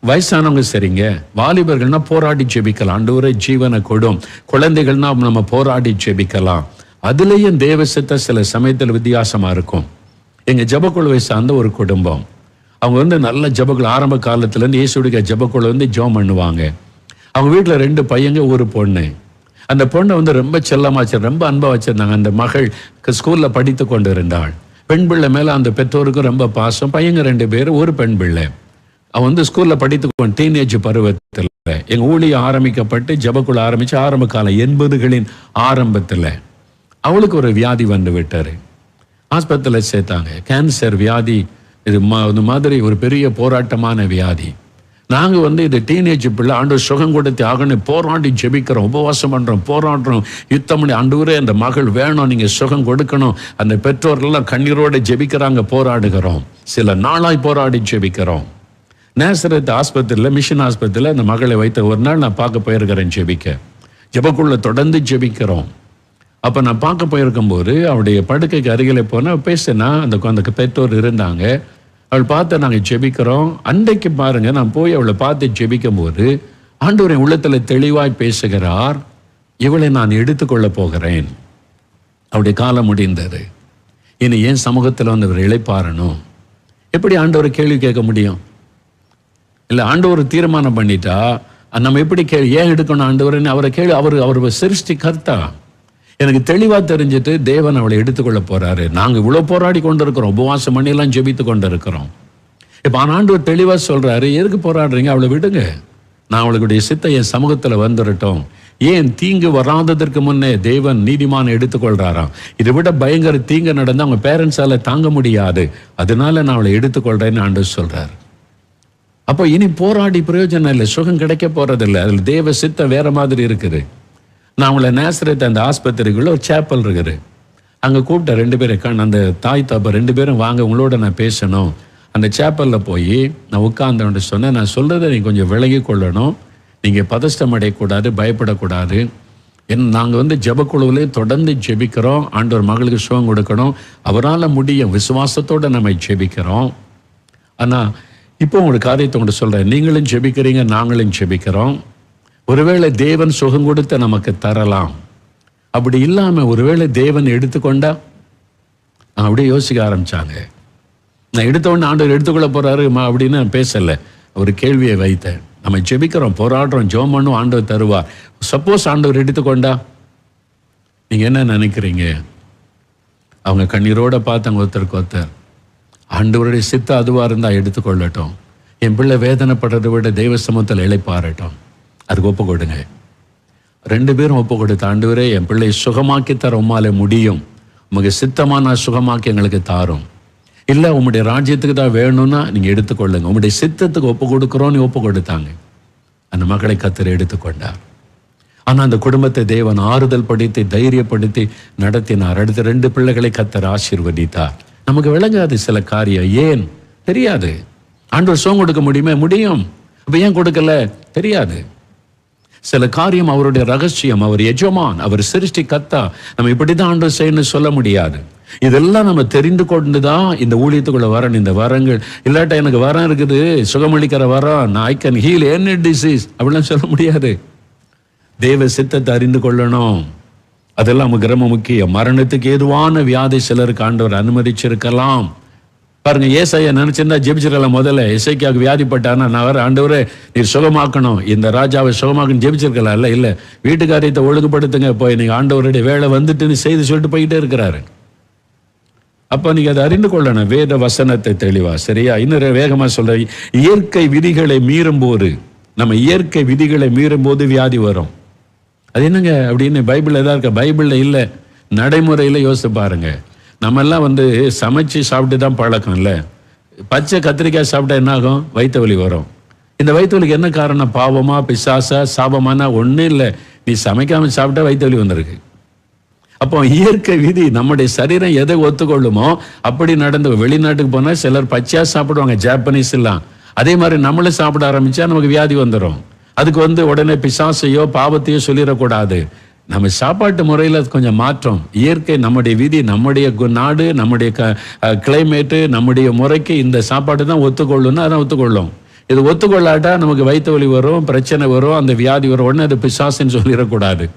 வயசானவங்க சரிங்க, வாலிபர்கள்னா போராடி ஜெபிக்கலாம், ஆண்டவரே ஜீவனை கொடும். குழந்தைகள்னா நம்ம போராடி ஜெபிக்கலாம். அதுலேயும் தேவ சித்தம் சில சமயத்தில் வித்தியாசமா இருக்கும். எங்க ஜெபக்குழுவை சார்ந்த ஒரு குடும்பம், அவங்க நல்ல ஜெபக்குழு ஆரம்ப காலத்துலேருந்து இயேசுடைய ஜெபக்குழு ஜெபம் பண்ணுவாங்க. அவங்க வீட்டில் 2 பையங்க, ஒரு பொண்ணு. அந்த பொண்ணை ரொம்ப செல்லமா ரொம்ப அன்பா வச்சிருந்தாங்க. அந்த மகள் ஸ்கூல்ல படித்து கொண்டு இருந்தாள். பெண் பிள்ளை மேல அந்த பெற்றோருக்கும் ரொம்ப பாசம். பையங்க 2 பேர், ஒரு பெண் பிள்ளை. அவன் ஸ்கூல்ல படித்து டீனேஜ் பருவத்தில் எங்க ஊழியம் ஆரம்பிக்கப்பட்டு ஜெபக்குழு ஆரம்பிச்சு ஆரம்ப காலம் 80களின் ஆரம்பத்தில் அவளுக்கு ஒரு வியாதி வந்து விட்டாரு. ஆஸ்பத்திரியில் சேர்த்தாங்க. கேன்சர் வியாதி இது மாதிரி ஒரு பெரிய போராட்டமான வியாதி. நாங்கள் இது டீனேஜ் பிள்ளை, ஆண்டவர் சுகம் கொடுத்து ஆகணும் போராடி ஜெபிக்கிறோம், உபவாசம் பண்ணுறோம், போராடுறோம், யுத்தம் பண்ணி ஆண்டவரே அந்த மகள் வேணும், நீங்கள் சுகம் கொடுக்கணும். அந்த பெற்றோர்கள்லாம் கண்ணீரோடு ஜெபிக்கிறாங்க, போராடுகிறோம், சில நாளாய் போராடி ஜெபிக்கிறோம். நேசரத் ஆஸ்பத்திரியில், மிஷன் ஆஸ்பத்திரியில் அந்த மகளை வைத்த ஒரு நாள் நான் பார்க்க போயிருக்கிறேன் ஜெபிக்க. ஜெபக்குள்ள தொடர்ந்து ஜெபிக்கிறோம். அப்போ நான் பார்க்க போயிருக்கும்போது அவருடைய படுக்கைக்கு அருகில் போனால் பேசினா அந்த பெற்றோர் இருந்தாங்க. அவள் பார்த்து நாங்கள் ஜெபிக்கிறோம். அன்றைக்கு பாருங்க, நான் போய் அவளை பார்த்து ஜெபிக்கும் போது ஆண்டவரின் உள்ளத்தில் தெளிவாய் பேசுகிறார், இவளை நான் எடுத்துக்கொள்ள போகிறேன். அவருடைய காலம் முடிந்தது, இனி ஏன் சமூகத்தில் இவர் இளைப்பாறணும். எப்படி ஆண்டவரை கேள்வி கேட்க முடியும்? இல்லை, ஆண்டவர் தீர்மானம் பண்ணிட்டா நம்ம எப்படி ஏன் எடுக்கணும் ஆண்டவர்னு அவரை கேள்வி. அவர் சிருஷ்டி கர்த்தா. எனக்கு தெளிவாக தெரிஞ்சுட்டு தேவன் அவளை எடுத்துக்கொள்ள போறாரு. நாங்கள் இவ்வளோ போராடி கொண்டு இருக்கிறோம், உபவாசம் பண்ணியெல்லாம் ஜெபித்து கொண்டு இருக்கிறோம். இப்போ ஆண்டவர் தெளிவாக சொல்றாரு, எதுக்கு போராடுறீங்க, அவளை விடுங்க, நான் அவளுடைய சித்தை என் சமூகத்தில் வந்துடட்டும். ஏன் தீங்கு வராததற்கு முன்னே தேவன் நீதிமான எடுத்துக்கொள்றாராம். இதை விட பயங்கர தீங்கு நடந்து அவங்க பேரண்ட்ஸால தாங்க முடியாது, அதனால நான் அவளை எடுத்துக்கொள்றேன்னு ஆண்டவர் சொல்றாரு. அப்போ இனி போராடி பிரயோஜனம் இல்லை, சுகம் கிடைக்க போறதில்லை. அதில் தேவ சித்தம் வேற மாதிரி இருக்குது. நான் அவங்கள நேசரத் அந்த ஆஸ்பத்திரிக்குள்ள ஒரு சேப்பல் இருக்குது, அங்கே கூப்பிட்டேன் 2 பேரும், அந்த தாய் தாப்பா 2 பேரும் வாங்க, உங்களோட நான் பேசணும். அந்த சேப்பலில் போய் நான் உட்கார்ந்தவன்ட்டு சொன்னேன், நான் சொல்கிறத நீங்கள் கொஞ்சம் விலகி கொள்ளணும், நீங்கள் பதஷ்டம் அடையக்கூடாது, பயப்படக்கூடாது. நாங்கள் ஜெபக்குழுவிலே தொடர்ந்து ஜெபிக்கிறோம், ஆண்டவர் மகளுக்கு சுகம் கொடுக்கணும், அவரால் முடியும், விசுவாசத்தோடு நம்ம ஜெபிக்கிறோம். ஆனால் இப்போ உங்களுக்கு காரியத்தை உங்கள்கிட்ட சொல்கிறேன், நீங்களும் ஜெபிக்கிறீங்க, நாங்களும் ஜெபிக்கிறோம். ஒருவேளை தேவன் சுகம் கொடுத்து நமக்கு தரலாம், அப்படி இல்லாமல் ஒருவேளை தேவன் எடுத்துக்கொண்டா. அப்படியே யோசிக்க ஆரம்பிச்சாங்க. நான் எடுத்தவொடனே ஆண்டவர் எடுத்துக்கொள்ள போறாரு அப்படின்னு நான் பேசலை, ஒரு கேள்வியை வைத்தேன். நம்ம ஜெபிக்கிறோம், போராடுறோம், ஜெபம் பண்ணுவோம், ஆண்டவர் தருவார். சப்போஸ் ஆண்டவர் எடுத்துக்கொண்டா நீங்க என்ன நினைக்கிறீங்க? அவங்க கண்ணீரோட பார்த்தாங்க ஒருத்தருக்கு ஒருத்தர். ஆண்டவருடைய சித்தம் அதுவாக இருந்தால் எடுத்துக்கொள்ளட்டும், என் பிள்ளை வேதனைப்படுறதை விட தெய்வ சமூகத்தில் இளைப்பாறட்டும், அதுக்கு ஒப்பு கொடுங்க. 2 பேரும் ஒப்பு கொடுத்த, ஆண்டவரே என் பிள்ளை சுகமாக்கி தர உம்மாலே முடியும், உமக்கு சித்தமாக நான் சுகமாக்கி எங்களுக்கு தாரும். இல்லை உம்முடைய ராஜ்யத்துக்கு தான் வேணும்னா நீங்கள் எடுத்துக்கொள்ளுங்க, உம்முடைய சித்தத்துக்கு ஒப்பு கொடுக்குறோன்னு ஒப்பு கொடுத்தாங்க. அந்த மக்களை கர்த்தர் எடுத்துக்கொண்டார். ஆனால் அந்த குடும்பத்தை தேவன் ஆறுதல் படுத்தி தைரியப்படுத்தி நடத்தினார். அடுத்த 2 பிள்ளைகளை கர்த்தர் ஆசீர்வதித்தார். நமக்கு விளங்காது சில காரியம், ஏன் தெரியாது. ஆண்டவர் சுகம் கொடுக்க முடியும், அப்போ ஏன் கொடுக்கல தெரியாது. சில காரியம் அவருடைய ரகசியம், அவர் எஜமான், அவர் சிருஷ்டி கர்த்தா, நம்ம இப்படிதான் ஆண்டவர் செய்யணும்னு சொல்ல முடியாது. இதெல்லாம் நம்ம தெரிந்து கொண்டுதான் இந்த ஊழியத்துக்குள்ள வரணும். இந்த வரங்கள் இல்லாட்டா எனக்கு வரம் இருக்குது, சுகமளிக்கிற வரம், நான் I can heel any disease அப்படிலாம் சொல்ல முடியாது. தேவ சித்தத்தை அறிந்து கொள்ளணும், அதெல்லாம் நமக்கு ரொம்ப முக்கியம். மரணத்துக்கு ஏதுவான வியாதி சிலருக்கு ஆண்டவர் அனுமதிச்சிருக்கலாம். பாருங்க, ஏசாயா நினைச்சிருந்தா ஜெபிச்சிருக்கலாம். முதல்ல எசேக்கியாவுக்கு வியாதிப்பட்டானா, நான் வர ஆண்டவரே நீர் சுகமாக்கணும், இந்த ராஜாவை சுகமாக்கணும் ஜெபிச்சிருக்கலாம். இல்லை, வீட்டுக்காரியத்தை ஒழுங்குபடுத்துங்க, போய் நீங்க ஆண்டவருடைய வேலை வந்துட்டுன்னு செய்து சொல்லிட்டு போயிட்டே இருக்கிறாரு. அப்ப நீங்க அதை அறிந்து கொள்ளணும், வேத வசனத்தை தெளிவா. சரியா? இன்னும் வேகமா சொல்ற, இயற்கை விதிகளை மீறும் போது, நம்ம இயற்கை விதிகளை மீறும் போது வியாதி வரும். அது என்னங்க அப்படின்னு பைபிள் எதாவது இருக்க? பைபிள்ல இல்லை, நடைமுறையில் யோசிச்சு பாருங்க. நம்ம எல்லாம் சமைச்சு சாப்பிட்டு தான் பழக்கம் இல்லை. பச்சை கத்திரிக்காய் சாப்பிட்டா என்ன ஆகும்? வயிற்று வலி வரும். இந்த வயிற்று வலிக்கு என்ன காரணம்? பாவமா, பிசாசா, சாபமானா? ஒன்றும் இல்லை, நீ சமைக்காம சாப்பிட்டா வயிற்று வலி வந்திருக்கு. அப்போ இயற்கை விதி, நம்முடைய சரீரம் எதை ஒத்துக்கொள்ளுமோ அப்படி நடந்து. வெளிநாட்டுக்கு போனால் சிலர் பச்சையா சாப்பிடுவாங்க, ஜாப்பனீஸ் எல்லாம். அதே மாதிரி நம்மளும் சாப்பிட ஆரம்பிச்சா நமக்கு வியாதி வந்துடும். அதுக்கு உடனே பிசாசையோ பாவத்தையோ சொல்லிடக்கூடாது. நம்ம சாப்பாட்டு முறையில் கொஞ்சம் மாற்றம். இயற்கை, நம்முடைய விதி, நம்முடைய நாடு, நம்முடைய கிளைமேட்டு, நம்முடைய முறைக்கு இந்த சாப்பாடு தான் ஒத்துக்கொள்ளும்னா அதான் ஒத்துக்கொள்ளும். இது ஒத்துக்கொள்ளாட்டா நமக்கு வயிற்று வலி வரும், பிரச்சனை வரும், அந்த வியாதி வரும். உடனே அது பிசாசுன்னு சொல்லிடக்கூடாது,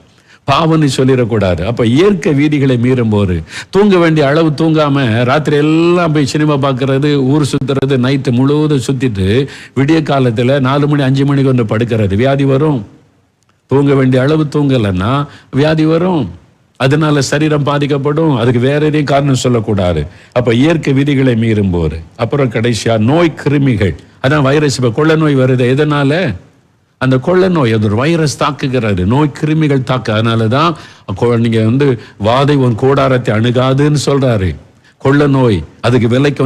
பாவம்னு சொல்லிடக்கூடாது. அப்ப இயற்கை வீதிகளை மீறும் போது, தூங்க வேண்டிய அளவு தூங்காம ராத்திரி எல்லாம் போய் சினிமா பார்க்கறது, ஊர் சுத்துறது, நைட்டு முழுவதும் சுத்திட்டு விடிய காலத்துல 4 மணி 5 மணிக்கு படுக்கிறது, வியாதி வரும். தூங்க வேண்டிய அளவு தூங்கலைன்னா வியாதி வரும், அதனால சரீரம் பாதிக்கப்படும். அதுக்கு வேற எதையும் காரணம் சொல்லக்கூடாது. அப்ப இயற்கை விதிகளை மீறும் போது. அப்புறம் கடைசியா நோய் கிருமிகள், அதான் வைரஸ். இப்ப கொள்ள நோய் வருது, எதனால? அந்த கொள்ள நோய், அது ஒரு வைரஸ் தாக்குகிறது, நோய் கிருமிகள் தாக்கு. அதனாலதான் நீங்க வாதை உன் கூடாரத்தை அணுகாதுன்னு சொல்றாரு. கொள்ள நோய், அதுக்கு விலைக்கு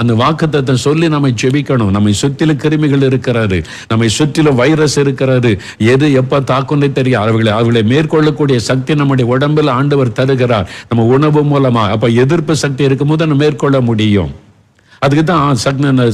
அந்த வாக்குத்தத்தத்தை சொல்லி நம்மை ஜெபிக்கணும். நம்மை சுற்றிலும் கிருமிகள் இருக்கிறாரு, நம்மை சுற்றிலும் வைரஸ் இருக்கிறாரு, எது எப்ப தாக்குன்னு தெரியும். அவர்களை மேற்கொள்ளக்கூடிய சக்தி நம்முடைய உடம்பில் ஆண்டவர் தருகிறார் நம்ம உணவு மூலமா. அப்ப எதிர்ப்பு சக்தி இருக்கும் போது நம்ம மேற்கொள்ள முடியும். அதுக்கு தான்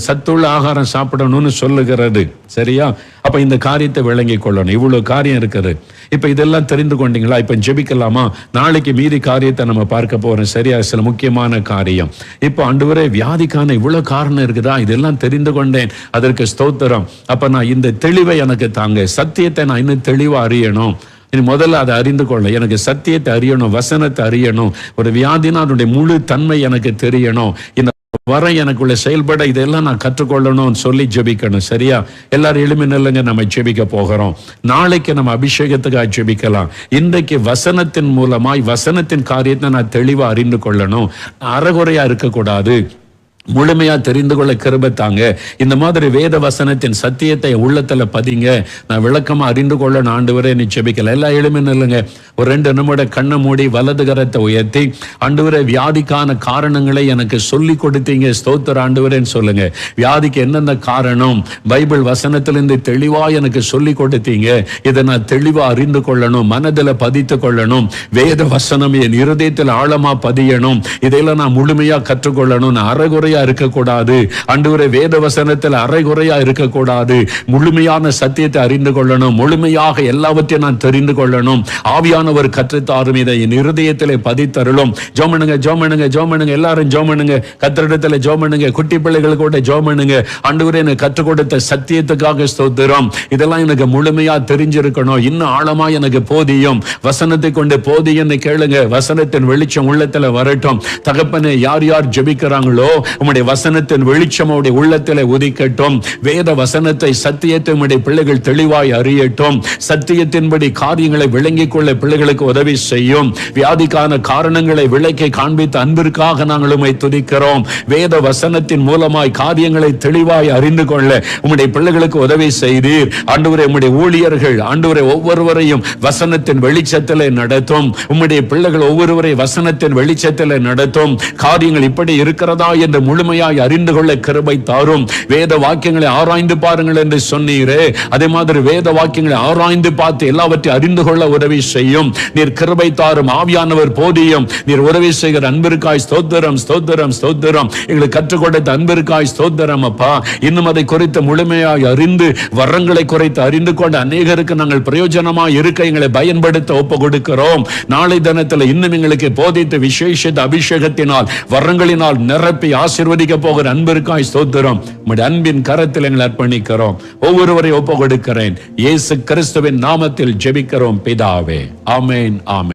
சத்துள்ள ஆகாரம் சாப்பிடணும்னு சொல்லுகிறது. சரியா? அப்ப இந்த காரியத்தை விளங்கி கொள்ளணும். இவ்வளவு காரியம் இருக்குது. இப்ப இதெல்லாம் தெரிந்து கொண்டீங்களா? இப்ப ஜெபிக்கலாமா? நாளைக்கு மீதி காரியத்தை நம்ம பார்க்க போறோம். சரியா? சில முக்கியமான காரியம். இப்ப ஆண்டவரே, வியாதிக்கான இவ்வளவு காரணம் இருக்குதா? இதெல்லாம் தெரிந்து கொண்டேன், அதற்கு ஸ்தோத்திரம். அப்ப நான் இந்த தெளிவை எனக்கு தாங்க, சத்தியத்தை நான் இன்னும் தெளிவா அறியணும். இனி முதல்ல அதை அறிந்து கொள்ள, எனக்கு சத்தியத்தை அறியணும், வசனத்தை அறியணும். ஒரு வியாதினா அதனுடைய முழு தன்மை எனக்கு தெரியணும். இந்த வர எனக்குள்ள செயல்பட இதெல்லாம் நான் கற்றுக்கொள்ளணும்னு சொல்லி ஜெபிக்கணும். சரியா? எல்லாரும் எளிமை நில்லுங்க, நம்ம ஜெபிக்க போகிறோம். நாளைக்கு நம்ம அபிஷேகத்துக்காக ஜெபிக்கலாம். இன்றைக்கு வசனத்தின் மூலமாய் வசனத்தின் காரியத்தை நான் தெளிவா அறிந்து கொள்ளணும். அறகுறையா இருக்கக்கூடாது, முழுமையா தெரிந்து கொள்ள கிருபை தாங்க. இந்த மாதிரி வேத வசனத்தின் சத்தியத்தை உள்ளத்துல பதிங்க. நான் விளக்கமா அறிந்து கொள்ள ஆண்டவரே நீ ஜெபிக்கல. எல்லா எளிமையும் இல்லைங்க. ஒரு 2 நிமிடம் கண்ணை மூடி வலது கரத்தை உயர்த்தி, ஆண்டவரே, வியாதிக்கான காரணங்களை எனக்கு சொல்லி கொடுத்தீங்க, ஸ்தோத்திர ஆண்டவரேன்னு சொல்லுங்க. வியாதிக்கு என்னென்ன காரணம் பைபிள் வசனத்திலிருந்து தெளிவா எனக்கு சொல்லி கொடுத்தீங்க. இதை நான் தெளிவா அறிந்து கொள்ளணும், மனதில் பதித்து கொள்ளணும். வேத வசனம் என் இருதயத்தில் ஆழமா பதியணும். இதையெல்லாம் நான் முழுமையா கற்றுக்கொள்ளணும். நான் அறகுறை இருக்கக்கூடாது. ஆண்டவரே, வேத வசனத்தில் அரைகுறையா இருக்கக்கூடாது. முழுமையான சத்தியத்தை அறிந்து கொள்ளணும். முழுமையாக எல்லாவற்றையும் நான் தெரிந்து கொள்ளணும். ஆவியானவர் கற்றுத்தாரும், இதை என் இருதயத்திலே பதித்தருளும். ஜோமனுங்க ஜோமனுங்க ஜோமனுங்க, எல்லாரும் ஜோமனுங்க, கத்திரிடத்துல ஜோமனுங்க, குட்டி பிள்ளைகள் கூட ஜோமனுங்க. ஆண்டவரே, எனக்கு கற்றுக் கொடுத்த சத்தியத்துக்காக ஸ்தோத்திரம். இதெல்லாம் எனக்கு முழுமையா தெரிஞ்சிருக்கணும். இன்னும் ஆழமா எனக்கு போதியும், வசனத்தை கொண்டு போதியன்னு கேளுங்க. வசனத்தின் வெளிச்சம் உள்ளத்துல வரட்டும். தகப்பனே, யார் யார் ஜெபிக்கிறாங்களோ உம்முடைய வசனத்தின் வெளிச்சம் அவருடைய உள்ளத்திலே உதிக்கட்டும். வேத வசனத்தை, சத்தியத்தை உம்முடைய பிள்ளைகள் தெளிவாய் அறியட்டும். சத்தியத்தின்படி காரியங்களை விளங்கிக் கொள்ள பிள்ளைகளுக்கு உதவி செய்யும். வியாதிக்கான காரணங்களை விளக்கி காண்பித்த அன்பிற்காக நாங்கள் உம்மை துதிக்கிறோம். வேத வசனத்தின் மூலமாய் காரியங்களை தெளிவாய் அறிந்து கொள்ள உம்முடைய பிள்ளைகளுக்கு உதவி செய்தீர். ஆண்டவரே, உம்முடைய ஊழியர்கள் ஆண்டவரே ஒவ்வொருவரையும் வசனத்தின் வெளிச்சத்திலே நடத்தும். உம்முடைய பிள்ளைகள் ஒவ்வொருவரை வசனத்தின் வெளிச்சத்திலே நடத்தும். காரியங்கள் இப்படி இருக்கிறதா என்று முழுமையாய் அறிந்து கொள்ள கிருபை தாரும். வேத வாக்கியங்களை ஆராய்ந்து பாருங்கள் என்று சொன்னீரே, அதே மாதிரி வேத வாக்கியங்களை ஆராய்ந்து பார்த்து எல்லாவற்றையும் அறிந்து கொள்ள உதவி செய்யும். நீர் கிருபை தாரும். ஆவியானவர் போதியும். நீர் உதவி செய்கிற அன்பிற்காய் ஸ்தோத்திரம், ஸ்தோத்திரம், ஸ்தோத்திரம். எங்களுக்கு கற்றுக் கொடுத்த அன்பிற்காய் ஸ்தோத்திரம் அப்பா. இன்னும் அதை குறித்து முழுமையாய் அறிந்து, வரங்களை குறைத்து அறிந்து கொண்ட அநேகருக்கு நாங்கள் பிரயோஜனமாய் இருக்க எங்களை பயன்படுத்த ஒப்பு கொடுக்கிறோம். நாளை தினத்தில் இன்னும் எங்களுக்கு போதித்த விசேஷ அபிஷேகத்தினால், வரங்களினால் நிரப்பி ஆசீர்வதிக்க போகிற அன்பிற்காய் ஸ்தோத்திரம். உம்முடைய அன்பின் கரத்தில் எங்களை அர்ப்பணிக்கிறோம். ஒவ்வொருவரை ஒப்பு கொடுக்கிறேன். இயேசு கிறிஸ்துவின் நாமத்தில் ஜெபிக்கிறோம் பிதாவே. ஆமென், ஆமென்.